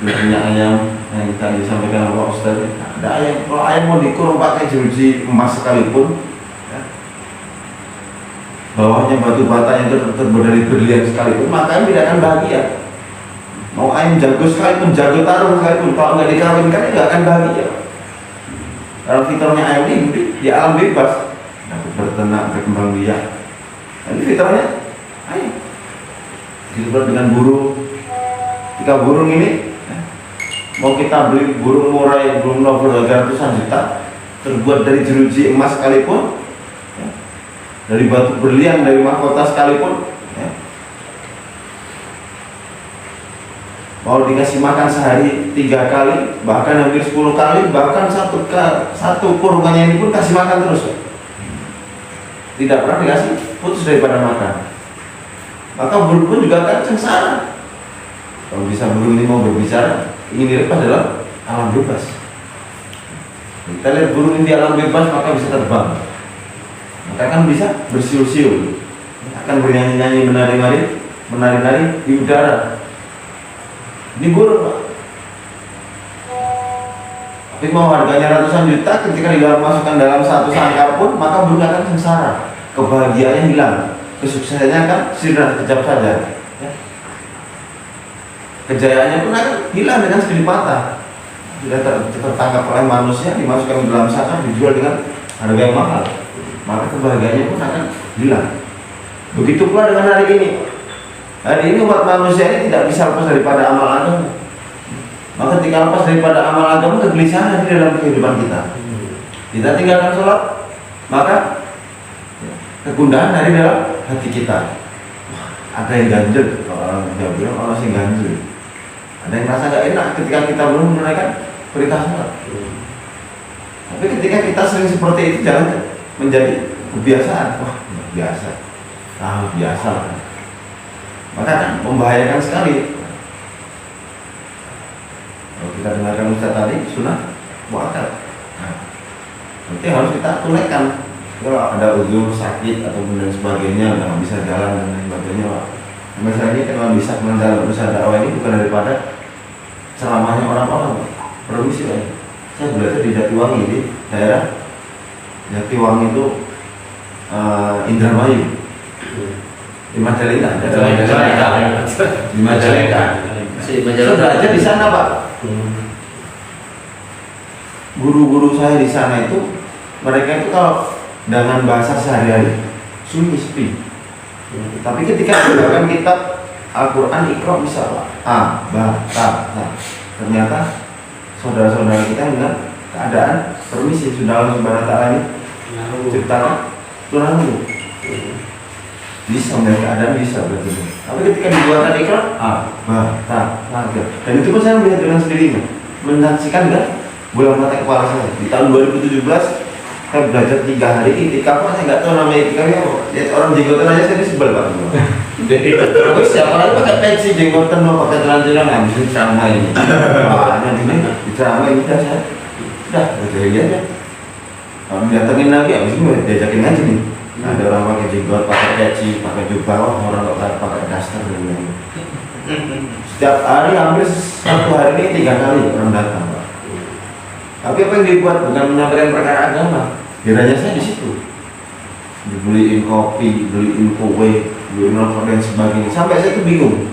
kita punya ayam yang tadi disampaikan oleh Pak Ustaz. Ada ayam, kalau ayam mau dikurung pakai jeruji emas sekalipun, ya, bawahnya batu bata yang terbuat dari berlian sekalipun, maka ayam tidak akan bahagia. Mau ayam jago sekalipun, jago tarung sekalipun, kalau nggak dikawinkan nggak akan bahagia. Kalau fiturnya ayam ini di alam bebas, berternak, berkembang biak. Ini fiturnya ayam. Hidup dengan burung. Jika burung ini mau kita beli burung murah yang belum novel ratusan juta, terbuat dari jeruji emas sekalipun, ya, dari batu berlian, dari mahkota sekalipun, ya, mau dikasih makan sehari 3 kali, bahkan hampir 10 kali, bahkan satu kurungannya ini pun kasih makan terus, ya. Tidak pernah dikasih putus daripada makan. Maka burung pun juga akan sengsara. Kalau bisa burung ini mau berbicara, ingin dilepas dalam alam bebas. Kita lihat burung ini di alam bebas, maka bisa terbang, maka akan bisa bersiul-siul, akan bernyanyi-nyanyi, menari-nari di udara. Ini burung Pak. Tapi mau harganya ratusan juta, ketika dimasukkan dalam satu sangkar pun, maka burung akan sengsara, kebahagiaannya hilang, kesuksesannya akan sirna sekejap saja, ya. Kejayaannya pun akan hilang dengan sekejap mata. Sudah tertangkap oleh manusia, dimasukkan ke dalam sangkar, dijual dengan harga yang mahal, maka kebahagiaannya pun akan hilang. Begitu pula dengan hari ini. Hari ini umat manusia ini tidak bisa lepas daripada amal agama. Maka ketika lepas daripada amal agama, kegelisahan di dalam kehidupan kita. Kita tinggalkan sholat, maka kegundahan dari dalam hati kita. Ada yang ganjel, orang Jawa bilang orang yang ganjel. Ada yang merasa gak enak ketika kita belum menunaikan perintah sholat. Tapi ketika kita sering seperti itu, jangan menjadi kebiasaan. Wah, biasa. Biasa. Maka kan membahayakan sekali. Kalau kita dengarkan Ustaz tadi, sunnah muakkad. Nanti harus kita tunaikan. Kalau ada uzur, sakit atau dan sebagainya, nggak bisa jalan dan lain sebagainya, Pak. Misalnya kalau bisa menjalankan usaha dakwah ini bukan daripada selamanya orang-orang. Permisi, Pak. Saya belajar di Jatiwangi, di daerah Jatiwangi itu Indramayu, di Majalengka. Di Majalengka. Saya belajar di sana, Pak. Guru-guru saya di sana itu, mereka itu kalau dengan bahasa sehari-hari sunyi sepi. Tapi ketika menggunakan kitab Al-Quran, Iqra bisa, Pak. Ternyata saudara-saudara kita dengan keadaan permisi sudah Allah Subhanahu wa taala ini ciptakan tunanganmu. Bisa melihat keadaan, bisa berarti. Tapi ketika dibuatkan Iqra, dan itu pun saya melihat dengan sendirinya, menyaksikan kan bola mata kepala saya. Di tahun 2017 saya belajar 3 hari itikaf, saya nggak tahu namanya itikafnya apa. Lihat orang jenggotan aja saya disebel, Pak. Tapi siapa lagi pakai pensi jenggotan, mau pakai celana-celana, bisa sama ini. Nanti ini ceramah ini udah saya, udah jadi aja. Kalau datengin lagi, abis itu diajakin aja nih. Ada orang pakai jenggot, pakai peci, pakai jubah, orang nggak pakai daster dan lain-lain. Setiap hari hampir 1 hari ini 3 kali orang datang, Pak. Tapi apa yang dibuat bukan menyampaikan perkara agama. Kiranya saya di situ. Dibeliin kopi, beliin kue, beliin rokok dan sebagainya. Sampai saya tuh bingung.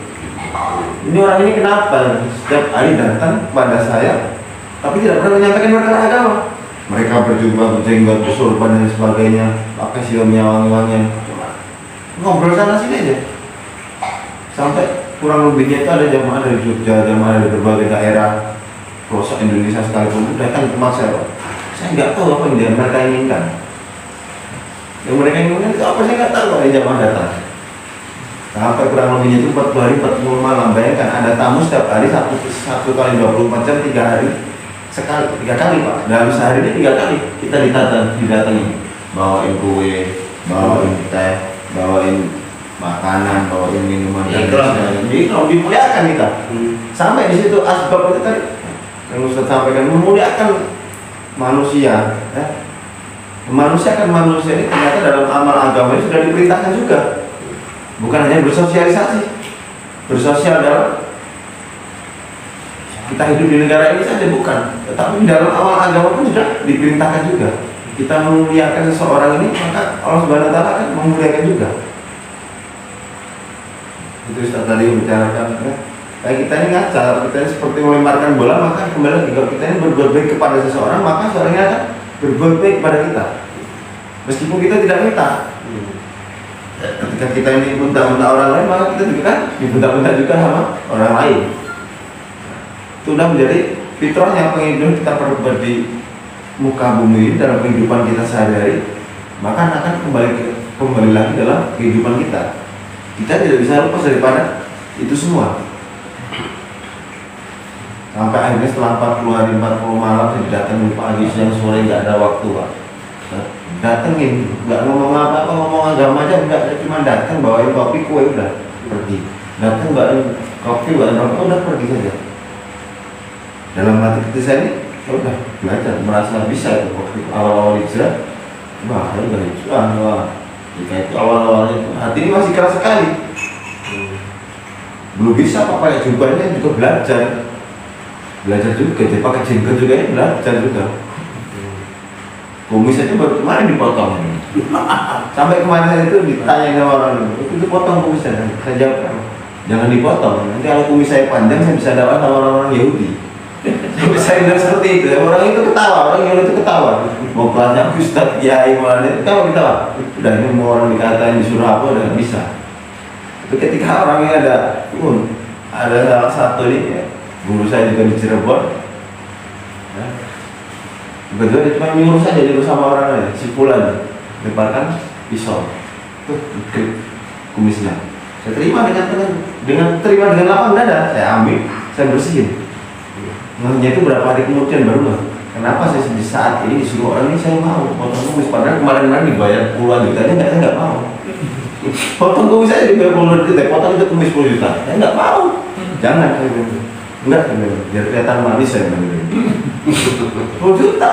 Ini orang ini kenapa setiap hari datang kepada saya, tapi tidak pernah menyampaikan perkara agama. Mereka berjubah, berjenggot, bersorban dan sebagainya, pakai siomnya wangi-wangian. Ngobrol sana sini aja. Sampai kurang lebihnya itu ada jamaah dari Jogja, jamaah dari berbagai daerah pelosok Indonesia sekalipun datang ke tempat saya, Pak. Saya nggak tahu apa yang mereka inginkan. Yang mereka inginkan itu apa saya nggak tahu. Ada jamaah datang. Sampai kurang lebihnya itu 40 hari 40 malam. Bayangkan ada tamu setiap hari satu kali 24 jam 3 hari sekali 3 kali, Pak. Dalam sehari ini 3 kali kita didatangi. Bawain kue, bawain teh, bawain makanan, bawain minuman dan sebagainya. Kalau dimuliakan kita. Sampai di situ asbab itu tadi yang Ustaz sampaikan, memuliakan manusia, ya. Memanusiakan manusia ini ternyata dalam amal agama ini sudah diperintahkan juga. Bukan hanya bersosialisasi, bersosial dalam kita hidup di negara ini saja, bukan. Tetapi dalam amal agama pun sudah diperintahkan juga. Kita memuliakan seseorang ini, maka Allah Subhanahu wa taala akan memuliakan juga. Itu Ustaz tadi membicarakan, ya. Kayak kita ini ngaca, kita ini seperti melemparkan bola, maka kembali kalau kita ini berbuat baik kepada seseorang, maka seorangnya akan berbuat baik kepada kita. Meskipun kita tidak minta. Ketika kita ini minta-minta orang lain, maka kita juga kan diminta-minta juga sama orang lain. Itu sudah menjadi fitrahnya penghidupan kita perbuat di muka bumi ini dalam kehidupan kita sehari-hari, maka akan kembali lagi dalam kehidupan kita. Kita tidak bisa lepas daripada itu semua. Sampai akhirnya setelah 40 hari 40 malam saya datangin pagi siang sore, nggak ada waktu, Pak. Datengin, nggak ngomong apa-apa, ngomong agama aja nggak, cuma datang bawain kopi kue udah pergi. Datang bawain kopi bawain rokok udah pergi saja. Dalam hati kita saya ini udah belajar merasa bisa itu waktu awal-awal hijrah. Wah, udah hijrah, wah. Jika itu awal-awalnya itu hati ini masih keras sekali. Belum bisa pakai jubahnya juga belajar juga, dia pakai jenggot juga ini belajar juga. Kumis aja baru kemarin dipotong. Sampai kemarin itu ditanya sama orang itu potong kumisnya. Saya jawab, jangan dipotong. Nanti kalau kumis saya panjang saya bisa dapat sama orang-orang Yahudi. Saya bilang seperti itu. Orang itu ketawa, orang Yahudi itu ketawa. Mau kelasnya Ustaz, Kiai, mana itu ketawa. Udah ini mau orang dikatain disuruh apa udah nggak bisa. Tapi ketika orangnya ada salah satu ini ya, guru saya juga di Cirebon. Ya. Betul, dia cuma nyuruh saja, nyuruh sama orang lain, si Fulan, lemparkan pisau, tuh grip kumisnya. Saya terima dengan lapang dada, saya ambil, saya bersihin. Ngehnya itu berapa hari kemudian baru lah. Kenapa saya di saat ini disuruh orang ini saya mau potong kumis, padahal kemarin dibayar puluhan juta, saya nggak mau. Potong kumis saya dibayar puluhan juta, potong itu kumis 10 juta, saya nggak mau. Jangan, saya bilang. Enggak, biar kelihatan manis saya bilang. 10 juta.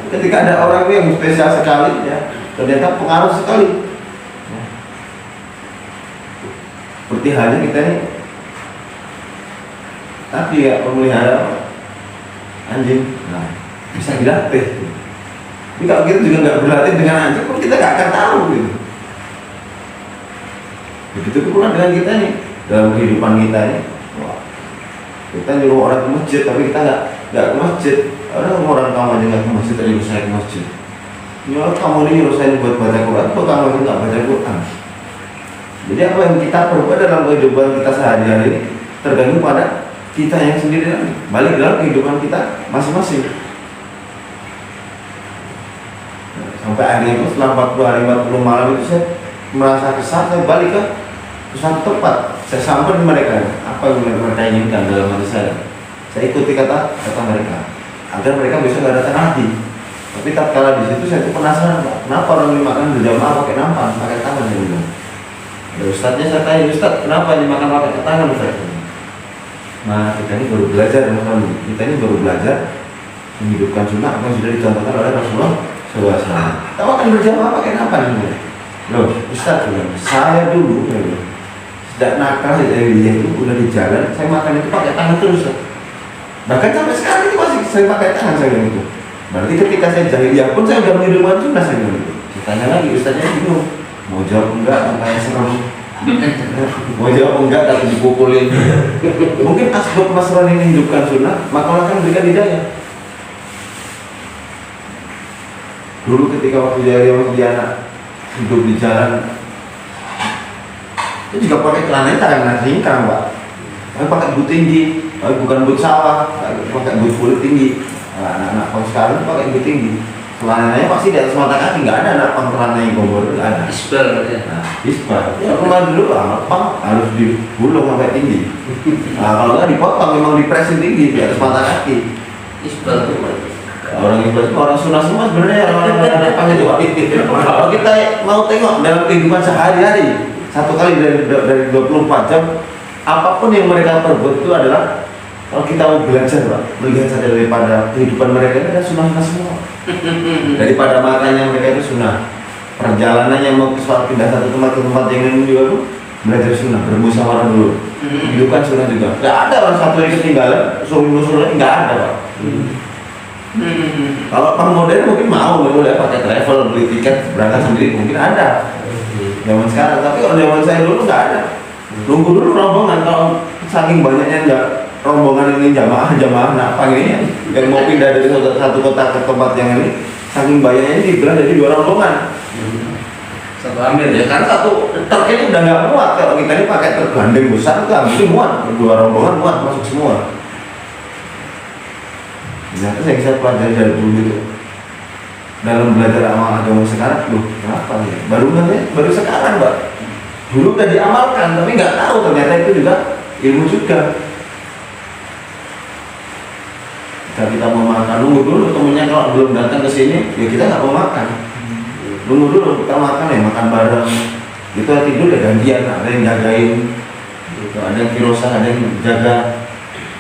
Ketika ada orang yang spesial sekali, ya, ternyata pengaruh sekali. Ya. Seperti halnya kita ini, tapi ya memelihara anjing, nah, bisa dilatih. Tapi kalau kita juga nggak berlatih dengan anjing, pun kita nggak akan tahu gitu. Begitu pula dengan kita nih, dalam kehidupan kita ini. Kita nyuruh orang ke masjid, tapi kita nggak ke masjid. Orang kamu aja nggak ke masjid, tadi nyuruh saya ke masjid. Nyuruh kamu ini nyuruh saya buat baca Quran, kok kamu itu nggak baca Quran? Jadi apa yang kita perbuat dalam kehidupan kita sehari-hari ini tergantung pada kita yang sendiri nanti. Balik dalam kehidupan kita masing-masing. Sampai akhirnya itu setelah 40 hari 40 malam itu saya merasa kesal, saya balik ke satu tempat. Saya sampai mereka, apa yang mereka inginkan dalam hati saya. Saya ikuti kata mereka, agar mereka bisa nggak datang lagi. Tapi tatkala di situ saya tuh penasaran, Pak, kenapa orang ini makan berjamaah pakai nampan, pakai tangan ya gitu. Ya Ustadznya saya tanya, Ustadz, kenapa ini makan pakai tangan Ustadz? Nah kita ini baru belajar, kita ini baru belajar menghidupkan sunnah apa yang sudah dicontohkan oleh Rasulullah SAW. Kita makan berjamaah pakai nampan gitu. Loh, Ustadz, saya dulu tidak nakal dari dia itu udah di jalan, saya makan itu pakai tangan terus. Bahkan sampai sekarang itu masih saya pakai tangan saya bilang itu. Berarti ketika saya jahiliyah pun saya udah menghidupkan sunnah saya bilang itu. Saya tanya lagi, Ustaznya bingung, mau jawab enggak, makanya serem. Mau jawab enggak, tapi dipukulin. Mungkin asbab masran ini hidupkan sunnah, maka Allah akan berikan hidayah. Dulu ketika waktu jahiliyah waktu dia anak hidup di jalan, itu juga pakai celananya tangan ringkang, Pak. Tapi pakai boot tinggi, bukan boot sawah, pakai boot kulit tinggi. Nah, anak-anak pang sekarang pakai boot tinggi. Celananya pasti di atas mata kaki, nggak ada anak pang celana yang gomor, nggak ada. Isbal ya. Nah, isbal. Ya kemarin dulu anak pang harus digulung sampai tinggi. Nah, kalau nggak dipotong memang dipresin tinggi di atas mata kaki. Isbal itu Orang itu orang sunnah semua sebenarnya orang pang itu, Pak. Kalau kita mau tengok dalam kehidupan sehari-hari, satu kali dari 24 jam, apapun yang mereka perbuat itu adalah, kalau kita mau belajar, Pak, melihat saja daripada kehidupan mereka ini ada sunnah semua. Daripada makannya mereka itu sunnah, perjalanannya mau ke suatu pindah satu tempat ke tempat yang lain juga tuh belajar sunnah, bermusyawarah dulu, hidupkan sunnah juga. Gak ada orang satu hari ketinggalan, suruh lagi nggak ada, Pak. Kalau orang modern mungkin mau ya pakai travel, beli tiket berangkat sendiri mungkin ada. Zaman sekarang, tapi kalau zaman saya dulu nggak ada. Nunggu dulu rombongan, kalau saking banyaknya rombongan ini jamaah nah apa ini yang mau pindah dari satu kota ke tempat yang ini, saking banyaknya dibelah jadi 2 rombongan. satu ambil Ya kan satu truk ini udah nggak muat, kalau kita ini pakai truk gandeng besar itu hampir muat, 2 rombongan muat masuk semua. Ternyata yang saya pelajari dari dulu itu dalam belajar amal agama sekarang, loh kenapa nih? Baru sekarang, Mbak. Dulu udah diamalkan, tapi nggak tahu ternyata itu juga ilmu juga. Kita mau makan, nunggu dulu temennya kalau belum datang ke sini, ya kita nggak mau makan. Nunggu dulu kita makan ya, makan bareng. Itu tidur ya gantian, ada yang jagain, gitu. Ada yang firosah, ada yang jaga.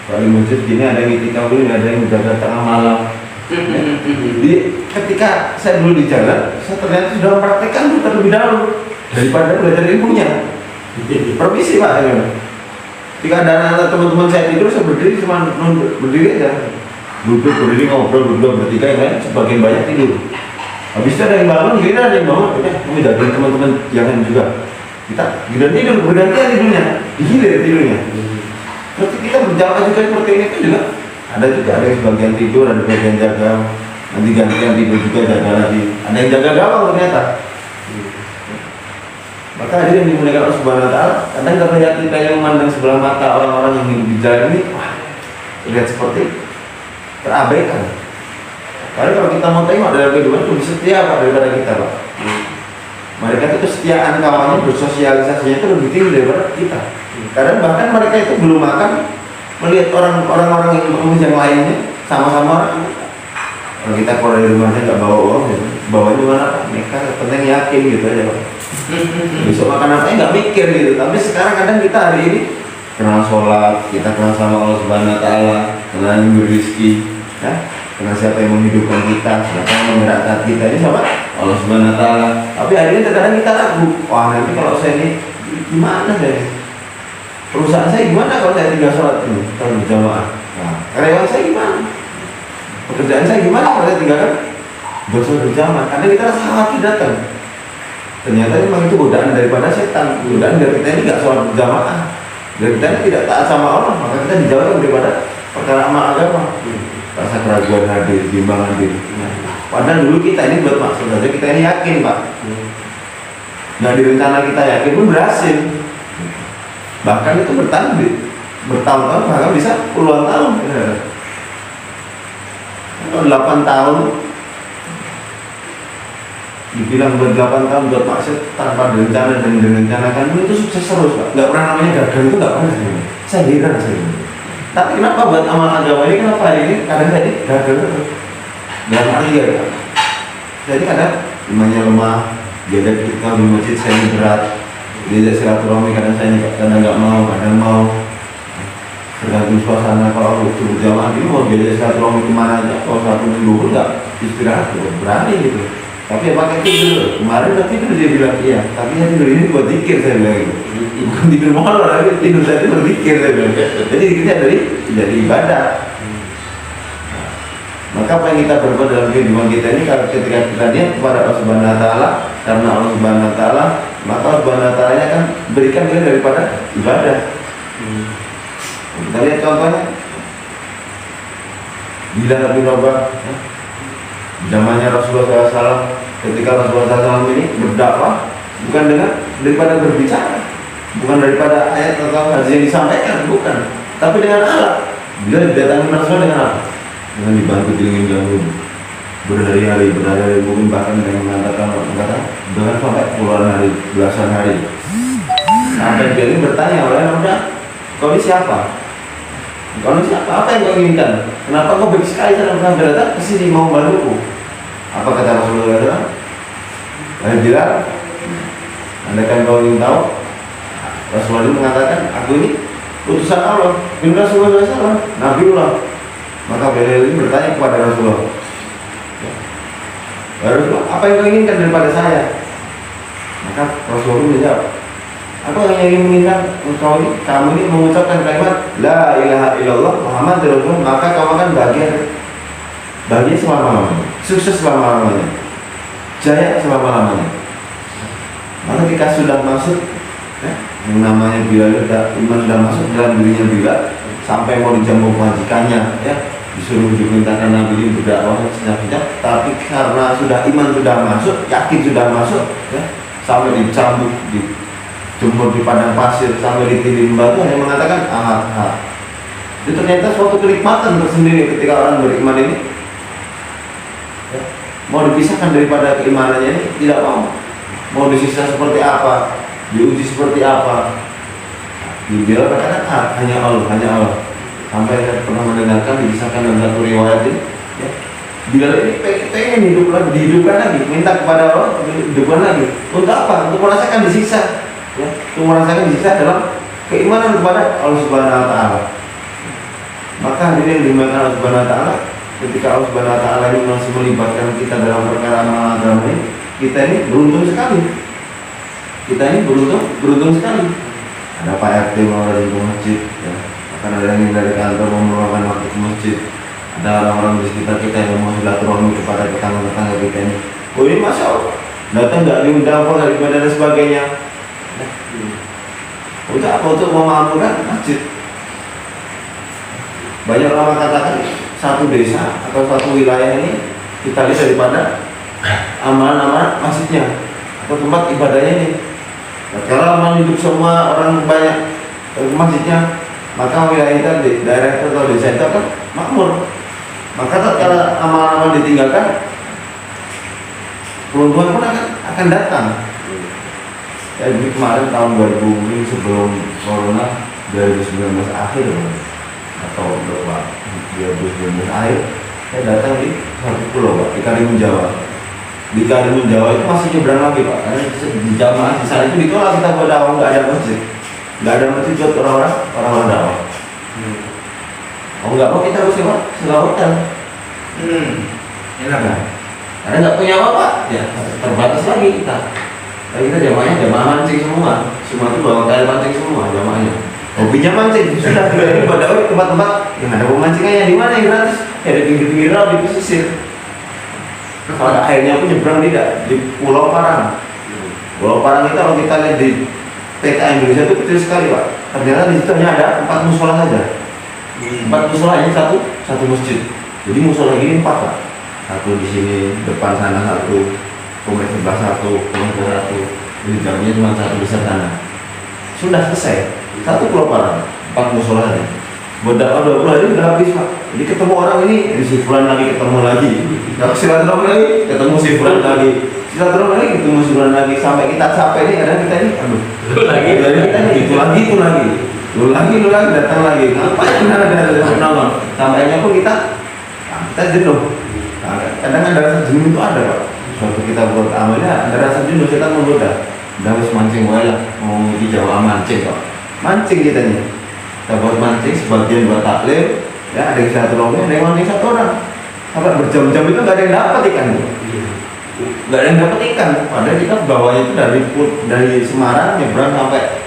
Kalau di masjid gini ada yang itikaf dulu, ada yang jaga tengah malam. Jadi ketika saya dulu di jalan, saya ternyata sudah mempraktekkan itu terlebih dahulu daripada belajar ilmunya. Permisi Pak, ya. Ketika ada anak teman-teman saya tidur, saya berdiri cuma berdiri aja, duduk berdiri ngobrol berdua bertiga, yang lain sebagian banyak tidur. Habis itu ada yang bangun, gini ada yang bangun, kami jagain teman-teman yang lain juga. Kita giliran tidur, bergantian tidurnya, dihilir tidurnya. Berarti kita berjamaah juga seperti ini kan juga. Ada yang sebagian tidur, ada bagian jaga, nanti gantian tidur juga jaga lagi. Ada yang jaga gawang ternyata. Maka hadirin yang dimuliakan Allah Subhanahu wa taala, kadang terlihat kita yang memandang sebelah mata orang-orang yang hidup di jalan ini, wah, terlihat seperti terabaikan. Karena kalau kita mau tengok dalam kehidupan itu lebih setia Pak daripada kita Pak. Mereka itu kesetiaan kawannya, bersosialisasinya itu lebih tinggi daripada kita. Karena bahkan mereka itu belum akan melihat orang-orang yang lainnya sama-sama orang. Kalau kita keluar dari rumahnya nggak bawa uang, gitu. Bawanya mana? Mereka penting yakin gitu aja Pak. Besok makan apa nggak mikir gitu. Tapi sekarang kadang kita hari ini kenal sholat, kita kenal sama Allah Subhanahu Wa Taala, kenal yang berizki, ya. Kenal siapa yang menghidupkan kita, siapa yang menggerakkan kita ini sama Allah Subhanahu Wa Taala. Tapi hari ini terkadang kita ragu, wah nanti kalau saya ini gimana saya? Perusahaan saya gimana kalau saya tinggal sholat ini, kalau berjamaah? Nah, karyawan saya gimana? Pekerjaan saya gimana kalau saya tinggalkan bersolat berjamaah? Karena kita rasa khawatir datang. Ternyata memang itu godaan daripada setan, godaan dari kita ini nggak sholat berjamaah, dari kita ini tidak taat sama Allah, maka kita dijauhkan daripada perkara amal agama. Rasa keraguan hadir, bimbang hadir. Padahal dulu kita ini buat maksud saja, kita ini yakin Pak. Nah di rencana kita yakin pun berhasil. Bahkan itu bertahun-tahun, bahkan bisa puluhan tahun. Kalau 8 tahun dibilang buat 8 tahun buat maksud tanpa direncana dan direncanakan itu sukses terus Pak. Nggak pernah namanya gagal, itu nggak pernah. Saya heran saya. Tapi kenapa buat amal agama ini, kenapa hari ini kadang tadi gagal terus? Dalam arti ya, jadi kadang imannya lemah, diajak kita di masjid saya ini berat, diajak silaturahmi kadang saya kadang nggak mau, kadang mau. Tergantung suasana, kalau waktu berjamaah ini mau diajak silaturahmi kemana aja, kalau 1 minggu pun nggak istirahat, berani gitu. Tapi ya pakai tidur, kemarin udah tidur dia bilang iya, tapi ya tidur ini buat zikir saya bilang gitu. Bukan tidur molor, tapi tidur saya itu berzikir saya bilang. Jadi kita dari ibadah. Maka apa yang kita berbuat dalam kehidupan kita ini, kalau ketika kita niat kepada Allah Subhanahu Wa Taala, karena Allah Subhanahu Wa Taala, maka Allah Subhanahu Wa Taala akan berikan kita daripada ibadah. Kita lihat contohnya, Bilal bin Rabah, zamannya Rasulullah SAW, ketika Rasulullah SAW ini berdakwah bukan daripada berbicara, bukan daripada ayat atau hadis yang disampaikan, bukan, tapi dengan alat. Bila didatangi Rasulullah dengan apa? Dengan dibantu dingin ganggu berhari-hari, mungkin bahkan dengan mengatakan dengan sampai puluhan hari, belasan hari. Sampai dia ini bertanya oleh udah, kau ini siapa? Kau ini siapa? Apa yang kau inginkan? Kenapa kau baik sekali datang ke sini mau membantuku? Apa kata Rasulullah? Wahai Bilal, andaikan kau ingin tahu, Rasulullah itu mengatakan, aku ini utusan Allah, bin Rasulullah SAW, Nabiullah. Maka Bilal ini bertanya kepada Rasulullah, Rasulullah, apa yang kau inginkan daripada saya? Maka Rasulullah menjawab, aku hanya ingin menginginkan kamu ini mengucapkan kalimat La ilaha illallah Muhammad Rasulullah, maka kamu akan bahagia selama-lamanya, sukses selama-lamanya, jaya selama-lamanya. Maka ketika sudah masuk yang namanya Bilal, iman sudah masuk dalam dirinya Bilal, sampai mau dijamu majikannya, ya disuruh dimintakan Nabi ini berdakwah senyap-senyap, tapi karena sudah iman sudah masuk, yakin sudah masuk, ya, sampai dicambuk, dijemur di padang pasir, sampai ditindih batu, hanya mengatakan ahad. Itu ternyata suatu kenikmatan tersendiri ketika orang beriman ini, ya, mau dipisahkan daripada keimanannya ini tidak mau disiksa seperti apa, diuji seperti apa. Dibilang katakan hanya Allah. Sampai saya pernah mendengarkan dikisahkan dalam satu riwayat ini, ya, Bilal ini pengen hidup lagi, dihidupkan lagi, minta kepada Allah dihidupkan lagi. Untuk apa? Untuk merasakan disiksa, ya, untuk merasakan disiksa dalam keimanan kepada Allah Subhanahu Wa Taala. Maka hadirin yang dimuliakan Allah Subhanahu Wa Taala, ketika Allah Subhanahu Wa Taala ini masih melibatkan kita dalam perkara amal agama ini, kita ini beruntung sekali. Kita ini beruntung sekali. Ada Pak RT mau dari masjid, ya. Akan ada yang dari kantor mau meluangkan waktu ke masjid. Ada orang-orang di sekitar kita yang mau silaturahmi kepada tetangga-tetangga kita ini. Oh ini masya Allah, datang nggak diundang kok dari badan dan sebagainya. Untuk apa? Untuk memakmurkan masjid. Banyak orang katakan satu desa atau satu wilayah ini kita lihat daripada amalan-amalan masjidnya atau tempat ibadahnya ini. Nah, kalau amal hidup semua orang banyak masjidnya, maka wilayah kita di daerah itu atau desa itu akan makmur. Maka tatkala amal-amal ditinggalkan, peruntuhan pun akan datang. Jadi kemarin tahun 2000 ini sebelum corona 2019 akhir atau berapa 2019 akhir, saya datang di satu pulau Pak, di Karimun Jawa. Di Karimun Jawa itu masih nyebrang lagi Pak, karena di jamaah di sana itu ditolak kita buat dakwah, nggak ada masjid, nggak ada masjid buat orang-orang dakwah. Oh nggak mau kita harus sewa hotel. Enak kan? Karena nggak punya apa-apa, ya terbatas lagi kita. Tapi kita jamaah mancing semua itu bawa kail mancing semua jamaahnya. Hobinya mancing, sudah kita ini pada tempat-tempat yang ada pemancingannya di mana yang gratis? Ya di pinggir-pinggir laut, di pesisir. Kalau akhirnya pun nyebrang di Pulau Parang. Pulau Parang itu kalau kita lihat di peta Indonesia itu kecil sekali Pak. Ternyata di situ hanya ada 4 musola saja. 4 musola ini satu masjid. Jadi musola ini 4 Pak. Satu di sini depan sana satu, kompleks sebelah satu, kompleks satu. Jadi jamnya cuma satu besar sana. Sudah selesai. Satu Pulau Parang, 4 musola saja. Berdakwah 20 hari sudah habis Pak. Jadi ketemu orang ini, si Fulan lagi ketemu lagi. Kalau silaturahmi lagi, ketemu si Fulan lagi. Silaturahmi lagi, ketemu si Fulan lagi. Sampai kita capek nih, kadang kita ini, aduh. Lagi. Kita nih, itu lagi. Lu lagi, datang lagi. Ngapain ada penonton? Sampainya pun kita jenuh. Nah, kadang ada rasa jenuh itu ada Pak. Suatu kita buat amalnya, ada rasa jenuh, kita menggoda. Udah harus mancing, lah mau di Jawa mancing Pak. Mancing kita nih. Kita buat mancing, sebagian buat taklim, ya ada yang satu rombongan, ada yang mancing satu orang. Sampai berjam-jam itu nggak ada yang dapat ikan, nggak ada yang dapat ikan. Padahal kita bawanya itu dari Semarang nyebrang sampai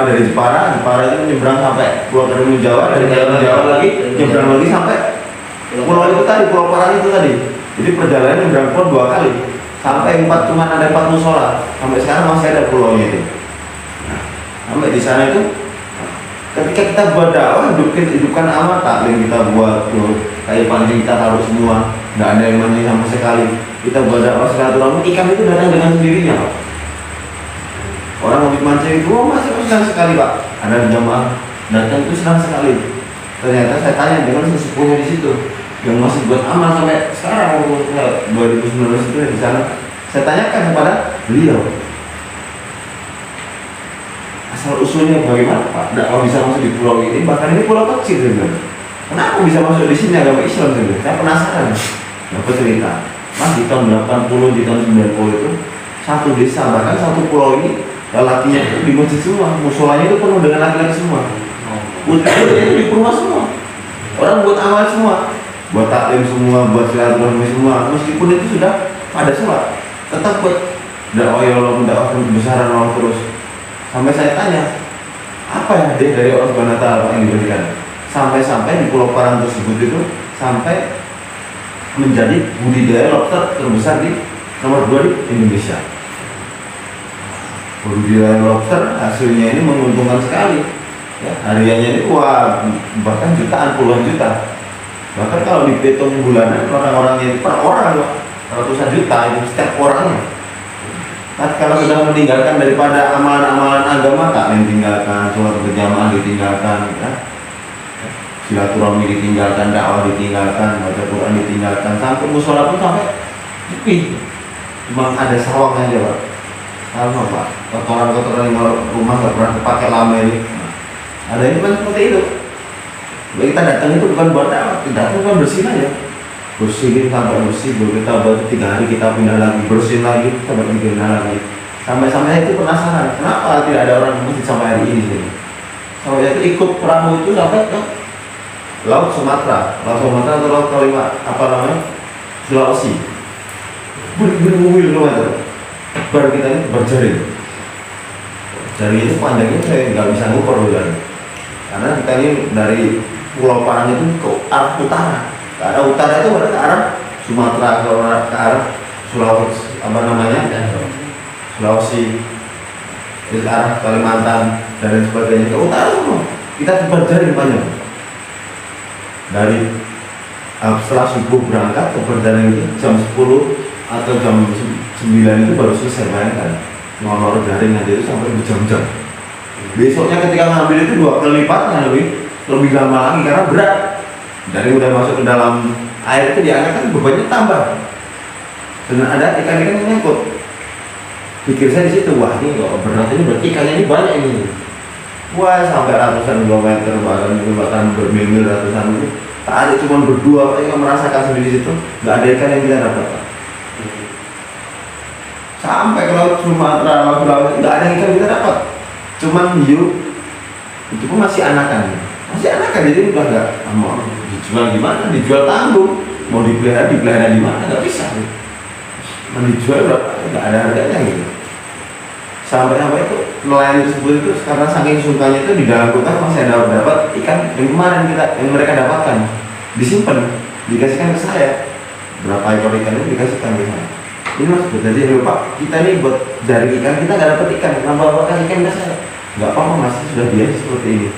dari Jepara itu nyebrang sampai Pulau Karimun Jawa, dari Karimun Jawa lagi nyebrang lagi sampai pulau itu tadi, Pulau Parang itu tadi. Jadi perjalanan nyebrang pulau 2 kali, sampai 4 cuma ada 4 musola. Sampai sekarang masih ada pulaunya itu. Nah, sampai di sana itu. Ketika kita buat dakwah, hidupkan amal taklim kita buat kayak pancing kita taruh semua, nggak ada yang mancing sama sekali. Kita buat dakwah silaturahmi, ikan itu datang dengan sendirinya Pak. Orang habis mancing itu, masih senang sekali Pak. Ada jamaah datang itu senang sekali. Ternyata saya tanya dengan sesepuhnya di situ, yang masih buat amal sampai sekarang 2019 itu di sana. Saya tanyakan kepada beliau, asal usulnya bagaimana Pak? Dakwah bisa masuk di pulau ini, bahkan ini pulau kecil sebenarnya. Kenapa bisa masuk di sini agama Islam sebenarnya? Saya penasaran. Dapat cerita, Mas di tahun 80, di tahun 90 itu satu desa, bahkan satu pulau ini lelakinya itu di masjid semua, musolanya itu penuh dengan laki-laki semua. Putri itu di rumah semua. Orang buat amal semua, buat taklim semua, buat silaturahmi semua. Meskipun itu sudah pada sholat, tetap buat dakwah ya Allah, dakwah kebesaran Allah terus. Sampai saya tanya, apa yang hadiah dari Allah Subhanahu wa Ta'ala yang diberikan? Sampai-sampai di Pulau Parang tersebut itu sampai menjadi budidaya lobster terbesar di nomor 2 di Indonesia. Budidaya lobster hasilnya ini menguntungkan sekali. Ya, hariannya ini bahkan jutaan, puluhan juta. Bahkan kalau dihitung bulanan orang-orangnya per orang ratusan juta itu setiap orangnya. Nah, kalau sudah meninggalkan daripada amalan-amalan agama, tak ditinggalkan, sholat berjamaah ditinggalkan, ya. Silaturahmi ditinggalkan, dakwah ditinggalkan, baca Quran ditinggalkan, sampai musola pun sampai sepi. Cuma ada sawang aja Pak. Sama Pak, kotoran-kotoran yang rumah nggak pernah dipakai lama ini. Nah, ada ini kan seperti itu. Jadi kita datang itu bukan buat dakwah, kita datang bukan bersih aja. Bersihin sampai bersih, baru kita baru 3 hari kita pindah lagi, bersihin lagi, kita baru pindah lagi. Sampai itu penasaran, kenapa tidak ada orang masjid sampai hari ini sini? Sampai itu ikut perahu itu sampai ke Laut Sumatera atau Laut Kalimantan, apa namanya? Sulawesi. Bermil kilometer. Baru kita ini berjaring. Jaring itu panjangnya saya nggak bisa ngukur kan. Karena kita ini dari Pulau Parang itu ke arah utara. Ke arah utara itu berarti ke arah Sumatera, ke arah Sulawesi, apa namanya? Sulawesi, ke arah Kalimantan dan lain sebagainya, ke utara semua. Kita berjaring panjang. Dari setelah subuh berangkat ke perjalanan itu jam 10 atau jam 9 itu baru selesai, bayangkan. Ngolor jaring aja itu sampai berjam-jam. Besoknya ketika ngambil itu 2 kali lipatnya lebih lama lagi karena berat. Dari udah masuk ke dalam air itu diangkat kan bebannya tambah. Dan ada ikan-ikan yang nyangkut. Pikir saya di situ, wah ini kok berat ini berarti ikannya ini banyak ini. Wah sampai ratusan kilometer bahkan bermil-mil ratusan itu. Tak ada cuma berdua, kita merasakan sendiri di situ, nggak ada ikan yang kita dapat. Sampai ke laut Sumatera, laut nggak ada ikan kita dapat. Cuman hiu itu pun masih anakan, jadi udah nggak mau dijual gimana, dijual tanggung, mau dipelihara di mana nggak bisa. Mau dijual berapa? Nggak ada harganya gitu. Sampai itu nelayan tersebut itu karena saking sukanya itu di dalam kulkas masih ada dapat ikan yang kemarin yang mereka dapatkan, disimpan, dikasihkan ke saya. Berapa ekor ikan itu dikasihkan ke saya. Ini mas jadi Pak, kita ini buat jaring ikan kita nggak dapat ikan, kenapa kasih ikan ke saya? Nggak apa-apa mas, sudah biasa seperti ini.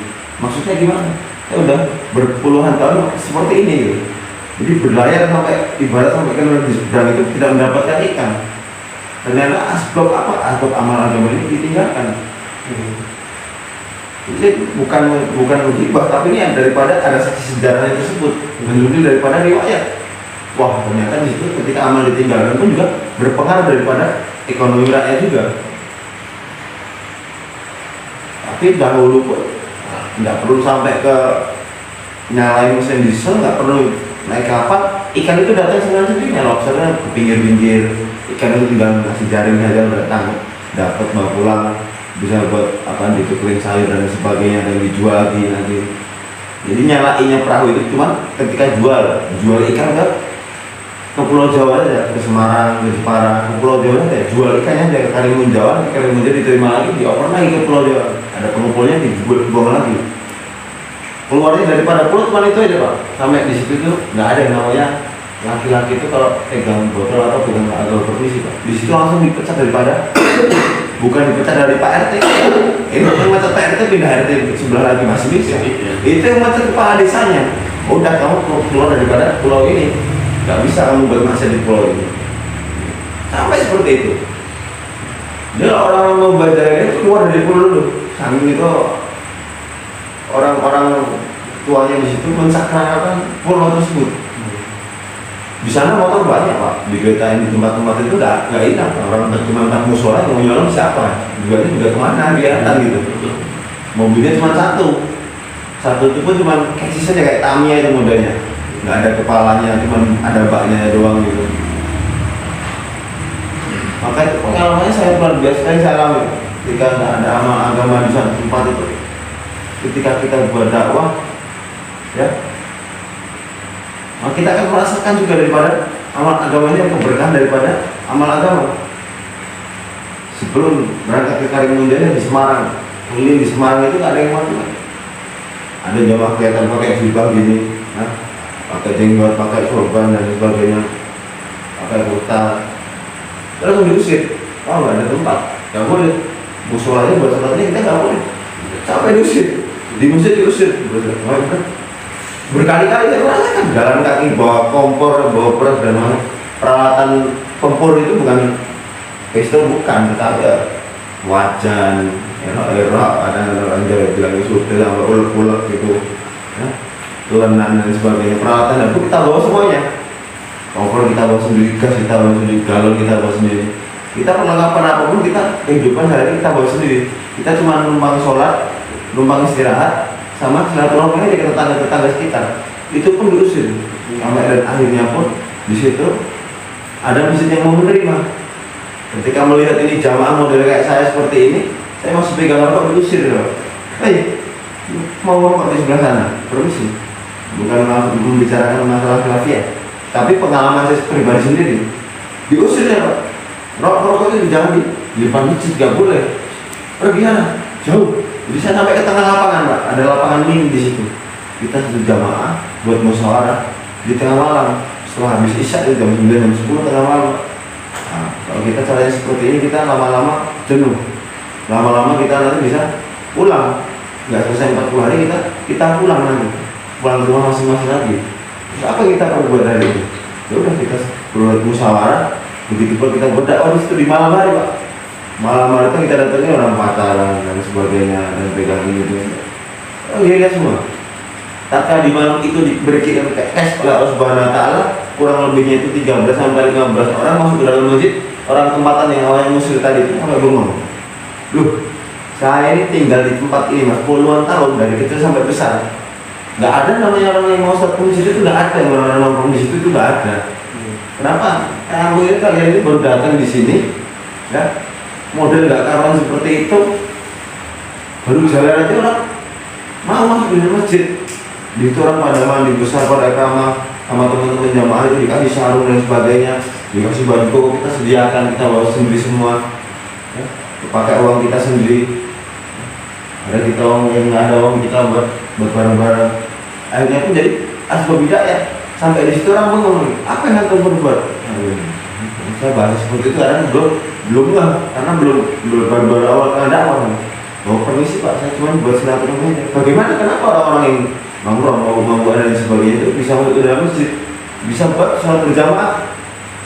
Maksudnya gimana? Ya udah berpuluhan tahun seperti ini gitu. Jadi berlayar sampai ibarat sampai kan di seberang itu tidak mendapatkan ikan. Ternyata asbab amal agama ini ditinggalkan. Jadi bukan musibah, tapi ini daripada ada saksi sejarah tersebut menunjukkan daripada riwayat. Wah ternyata di situ ketika amal ditinggalkan pun juga berpengaruh daripada ekonomi rakyat juga. Tapi dahulu pun nggak perlu sampai ke nyalain mesin diesel, nggak perlu naik kapal, ikan itu datang sendiri, lobsternya ke pinggir-pinggir. Ikan itu tinggal kasih jaring saja datang, dapat bawa pulang, bisa buat ditukerin sayur dan sebagainya dan dijual lagi nanti. Jadi nyalainnya perahu itu cuma ketika jual ikan ke Pulau Jawa aja, ke Semarang, ke Jepara, ke Pulau Jawa aja, jual ikannya aja ke Karimun Jawa, diterima lagi, dioper lagi ke Pulau Jawa. Ada pengumpulnya dibuang lagi. Keluarnya daripada pulau cuma itu aja Pak. Sampai di situ tuh nggak ada yang namanya laki-laki itu kalau pegang botol atau pegang atau permisi Pak. Di situ langsung dipecat daripada bukan dipecat dari Pak RT. Ini yang macet Pak RT pindah RT sebelah lagi masih bisa. Itu yang macet kepala desanya. Udah kamu keluar daripada pulau ini. Nggak bisa kamu bermaksud di pulau ini. Sampai seperti itu. Dia orang mau baca itu keluar dari pulau dulu. Sambil itu orang-orang tuanya di situ mensakralkan pulau tersebut. Di sana motor banyak Pak, digeritain di tempat-tempat itu nggak hilang. Orang cuma tak musola yang mau nyolong siapa? Juga kemana kelihatan gitu. Mobilnya cuma satu itu pun cuma kayak saja kayak Tamiya itu modelnya, nggak ada kepalanya, cuma ada baknya doang gitu. Maka itu pengalamannya saya luar biasa sekali saya alami ketika nggak ada amal agama di satu tempat itu. Ketika kita buat dakwah, ya. Maka kita akan merasakan juga daripada amal agama ini keberkahan daripada amal agama. Sebelum berangkat ke Karimun Jawa di Semarang, keliling di Semarang itu nggak ada yang mati. Ada jamaah kelihatan pakai jubah gini, pakai jenggot, pakai sorban dan sebagainya, pakai kuta, terus diusir. Oh nggak ada tempat, nggak boleh. Musolanya buat sholatnya kita nggak boleh. Sampai diusir. Berkali-kali saya merasakan jalan kaki bawa kompor, bawa beras dan mana peralatan tempur itu bukan pistol bukan, tetapi wajan, ada orang Jawa bilang sudah sama ulek-ulek gitu, lenan dan sebagainya. Peralatan itu kita bawa semuanya. Kompor kita bawa sendiri, gas kita bawa sendiri, galon kita bawa sendiri. Kita perlengkapan apapun kita kehidupan sehari kita bawa sendiri. Kita cuma numpang sholat, numpang istirahat, sama silaturahmi aja ke tetangga sekitar. Itu pun diusir. Sampai dan akhirnya pun di situ ada masjid yang mau menerima. Ketika melihat ini jamaah model kayak saya seperti ini, saya masih pegang rokok diusir loh. Mau rokok di sebelah sana, permisi. Bukan membicarakan masalah khilafiyah, tapi pengalaman saya pribadi sendiri. Diusir ya Pak. Rokok itu jangan di depan masjid, gak boleh. Pergi sana, jauh. Jadi saya sampai ke tengah lapangan Pak, ada lapangan mini di situ. Kita satu jamaah buat musyawarah di tengah malam. Setelah habis isya itu jam 9, jam 10 tengah malam. Nah, kalau kita caranya seperti ini kita lama-lama jenuh. Lama-lama kita nanti bisa pulang. Nggak selesai 40 hari kita pulang nanti. Pulang ke rumah masing-masing lagi. Terus apa yang kita perlu buat hari itu? Ya udah kita buat musyawarah. Begitu pun kita berdakwah di situ di malam hari Pak. malam-malam itu kita datangnya orang pacaran dan sebagainya dan pegang ini tuh. Oh iya lihat semua. Tatkala di malam itu diberikan tes oleh Allah Subhanahu Wa Taala, kurang lebihnya itu 13 sampai 15 orang masuk ke dalam masjid. Orang tempatan yang awalnya musyrik tadi itu sampai bengong. Loh, saya ini tinggal di tempat ini mas puluhan tahun dari kecil sampai besar. Nggak ada namanya orang yang mau start masjid itu, nggak ada yang orang nongkrong di situ itu nggak ada. Kenapa? Kamu ini kalian ini baru datang di sini, ya model nggak karuan seperti itu, baru jalan aja orang mau masuk di masjid. Di itu orang pada mandi besar pada kamar sama teman-teman jamaah itu dikasih sarung dan sebagainya, dikasih baju kita sediakan, kita bawa sendiri semua, ya, pakai uang kita sendiri. Ada kita uang yang nggak ada uang kita buat barang-barang. Akhirnya pun jadi asbab bid'ah. Sampai di situ orang bengong, apa yang akan berbuat? Saya bahas seperti itu karena belum nggak, karena belum baru awal karena dakwah. Oh permisi pak, saya cuma buat silaturahmi aja. Bagaimana? Kenapa orang-orang yang nongkrong mau dan sebagainya itu bisa masuk ke dalam masjid, bisa buat sholat berjamaah,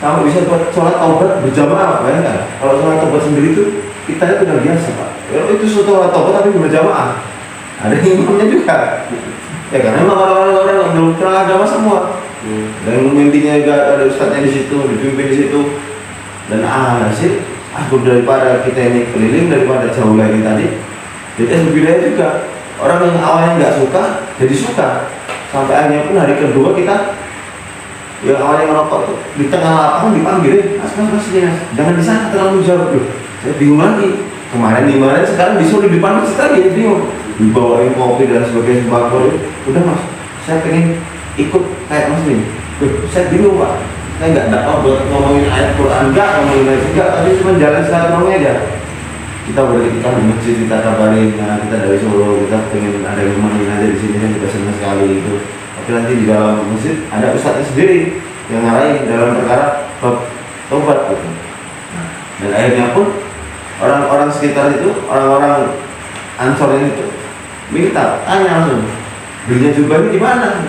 sama bisa buat sholat taubat berjamaah? Bayangkan, kalau sholat taubat sendiri itu kita itu udah biasa pak. Itu sholat taubat tapi berjamaah. Ada imamnya juga. Ya karena memang orang-orang yang belum kenal agama semua. Dan intinya juga ada ustadznya di situ, dipimpin di situ. Dan hasil aku daripada kita ini keliling daripada jauh lagi tadi. Jadi berbeda juga. Orang yang awalnya nggak suka jadi suka. Sampai akhirnya pun hari kedua kita yang awalnya ngerokok tuh di tengah lapangan dipanggil, mas jangan di sana terlalu jauh. Saya bingung lagi. Kemarin sekarang disuruh di depan masjid lagi, bingung. Dibawain kopi dan sebagainya sembako. Udah mas, saya pengen ikut kayak mas ini. Saya bingung pak, saya nggak dapat buat ngomongin ayat Quran, nggak ngomongin ayat enggak, tapi cuma jalan silaturahmi aja. Kita udah ketika di masjid kita kabarin, nah, kita dari Solo, kita pengen ada yang nemenin aja di sini kan juga senang sekali itu. Tapi nanti di dalam masjid ada ustadznya sendiri yang ngarahin dalam perkara tobat gitu. Dan akhirnya pun orang-orang sekitar itu, orang-orang Ansor itu minta, tanya langsung, belinya jubah ini gimana?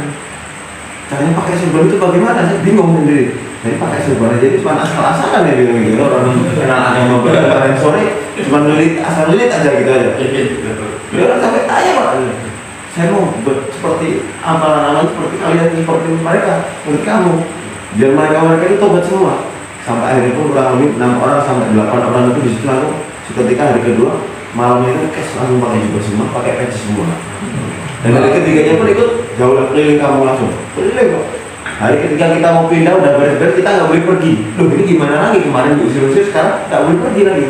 Caranya pakai serban itu bagaimana? Saya bingung sendiri. Jadi pakai serban aja itu cuma asal-asalan ya bingung gitu. Orang kenal agama kemarin sore cuma nulis asal nulis aja gitu aja. Dia orang sampai tanya pak, saya mau seperti amalan-amalan seperti kalian, seperti mereka, seperti kamu. Biar mereka itu tobat semua. Sampai akhirnya pun kurang lebih 6 orang sampai 8 orang itu di situ lalu. Ketika hari kedua malamnya itu kes langsung pakai jubah semua, pakai peci semua. Dan hari ketiganya pun ikut jauh keliling kamu langsung keliling kok. Hari ketiga kita mau pindah udah beres-beres kita nggak boleh pergi. Loh ini gimana lagi, kemarin diusir-usir sekarang nggak boleh pergi lagi.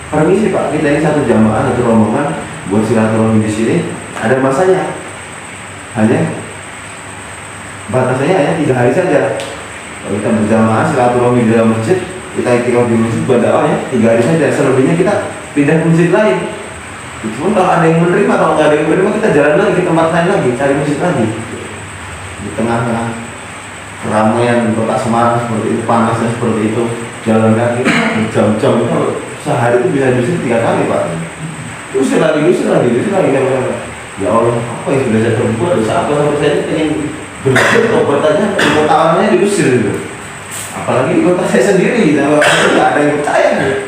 Permisi pak, kita ini satu jamaah, satu rombongan buat silaturahmi di sini ada masanya. Hanya batasannya hanya 3 hari saja. Kalau kita berjamaah silaturahmi di dalam masjid, kita iktikaf di masjid buat dakwahnya 3 hari saja. Selebihnya kita pindah ke masjid lain. Cuma kalau ada yang menerima, kalau nggak ada yang menerima kita jalan lagi ke tempat lain lagi, cari masjid lagi. Di tengah-tengah keramaian kota Semarang seperti itu, panasnya seperti itu, jalan kaki jam-jam itu sehari itu bisa diusir 3 kali pak. Usir lagi. Ya Allah, apa yang sudah saya perbuat? Dosa apa sampai saya pengen berhasil tobat aja, tawannya diusir gitu. Apalagi di kota saya sendiri, nggak ada yang percaya gitu.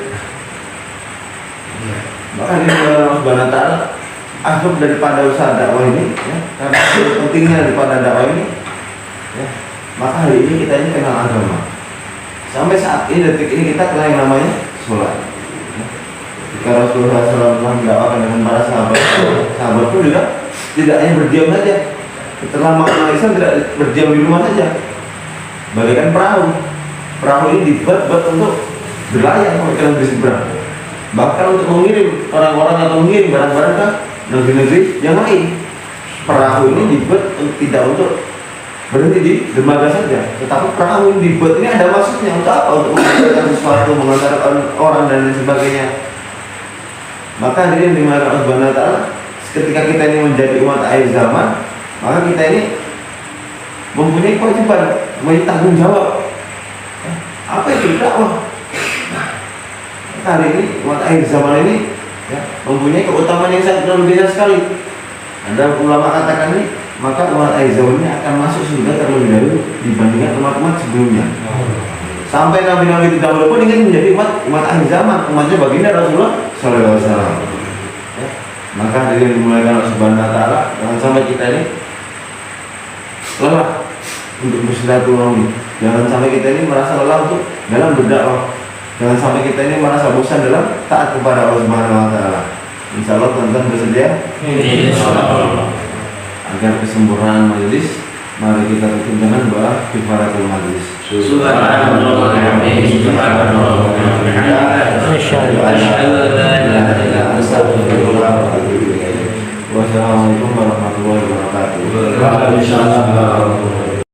Maka ini Allah Subhanahu Wa Taala asbab daripada usaha dakwah ini, ya, karena pentingnya daripada dakwah ini, ya, maka hari ini kita ini kenal agama. Sampai saat ini detik ini kita kenal yang namanya sholat. Ya. Jika Rasulullah SAW mendakwakan dengan para sahabat pun juga tidak hanya berdiam saja. Setelah makna Islam tidak berdiam di rumah saja. Bagaikan perahu ini dibuat untuk berlayar ke negeri seberang. Bahkan untuk mengirim orang-orang atau mengirim barang-barang ke negeri-negeri yang lain. Perahu ini dibuat tidak untuk berhenti di dermaga saja, tetapi perahu ini dibuat ini ada maksudnya untuk apa? Untuk mengantarkan sesuatu, mengantarkan orang dan lain sebagainya. Maka hadirin dimana Allah Subhanahu Wa Taala, ketika kita ini menjadi umat akhir zaman, maka kita ini mempunyai kewajiban, mempunyai tanggung jawab. Apa itu dakwah? Hari ini umat akhir zaman ini ya, mempunyai keutamaan yang sangat luar biasa sekali. Ada ulama katakan ini, maka umat akhir zaman ini akan masuk surga terlebih dahulu dibandingkan umat-umat sebelumnya. Sampai nabi-nabi terdahulu pun ingin menjadi umat akhir zaman, umatnya baginda Rasulullah Sallallahu Alaihi Wasallam. Ya. Maka dari yang dimulaikan oleh Subhanahu Wa Taala, jangan sampai kita ini lelah untuk bersilaturahmi. Jangan sampai kita ini merasa lelah untuk dalam berdakwah. Jangan sampai kita ini merasa bosan dalam taat kepada Allah Subhanahu Wa Taala. Insya Allah teman-teman bersedia. Agar kesempurnaan majelis, mari kita tutup dengan doa kifaratul majelis. Subhanallah wa bihamdihi, subhanallah wa bihamdihi. Asyhadu an la ilaha illa anta, astaghfiruka wa atubu ilaik. Wassalamualaikum warahmatullahi wabarakatuh. Waalaikumsalam.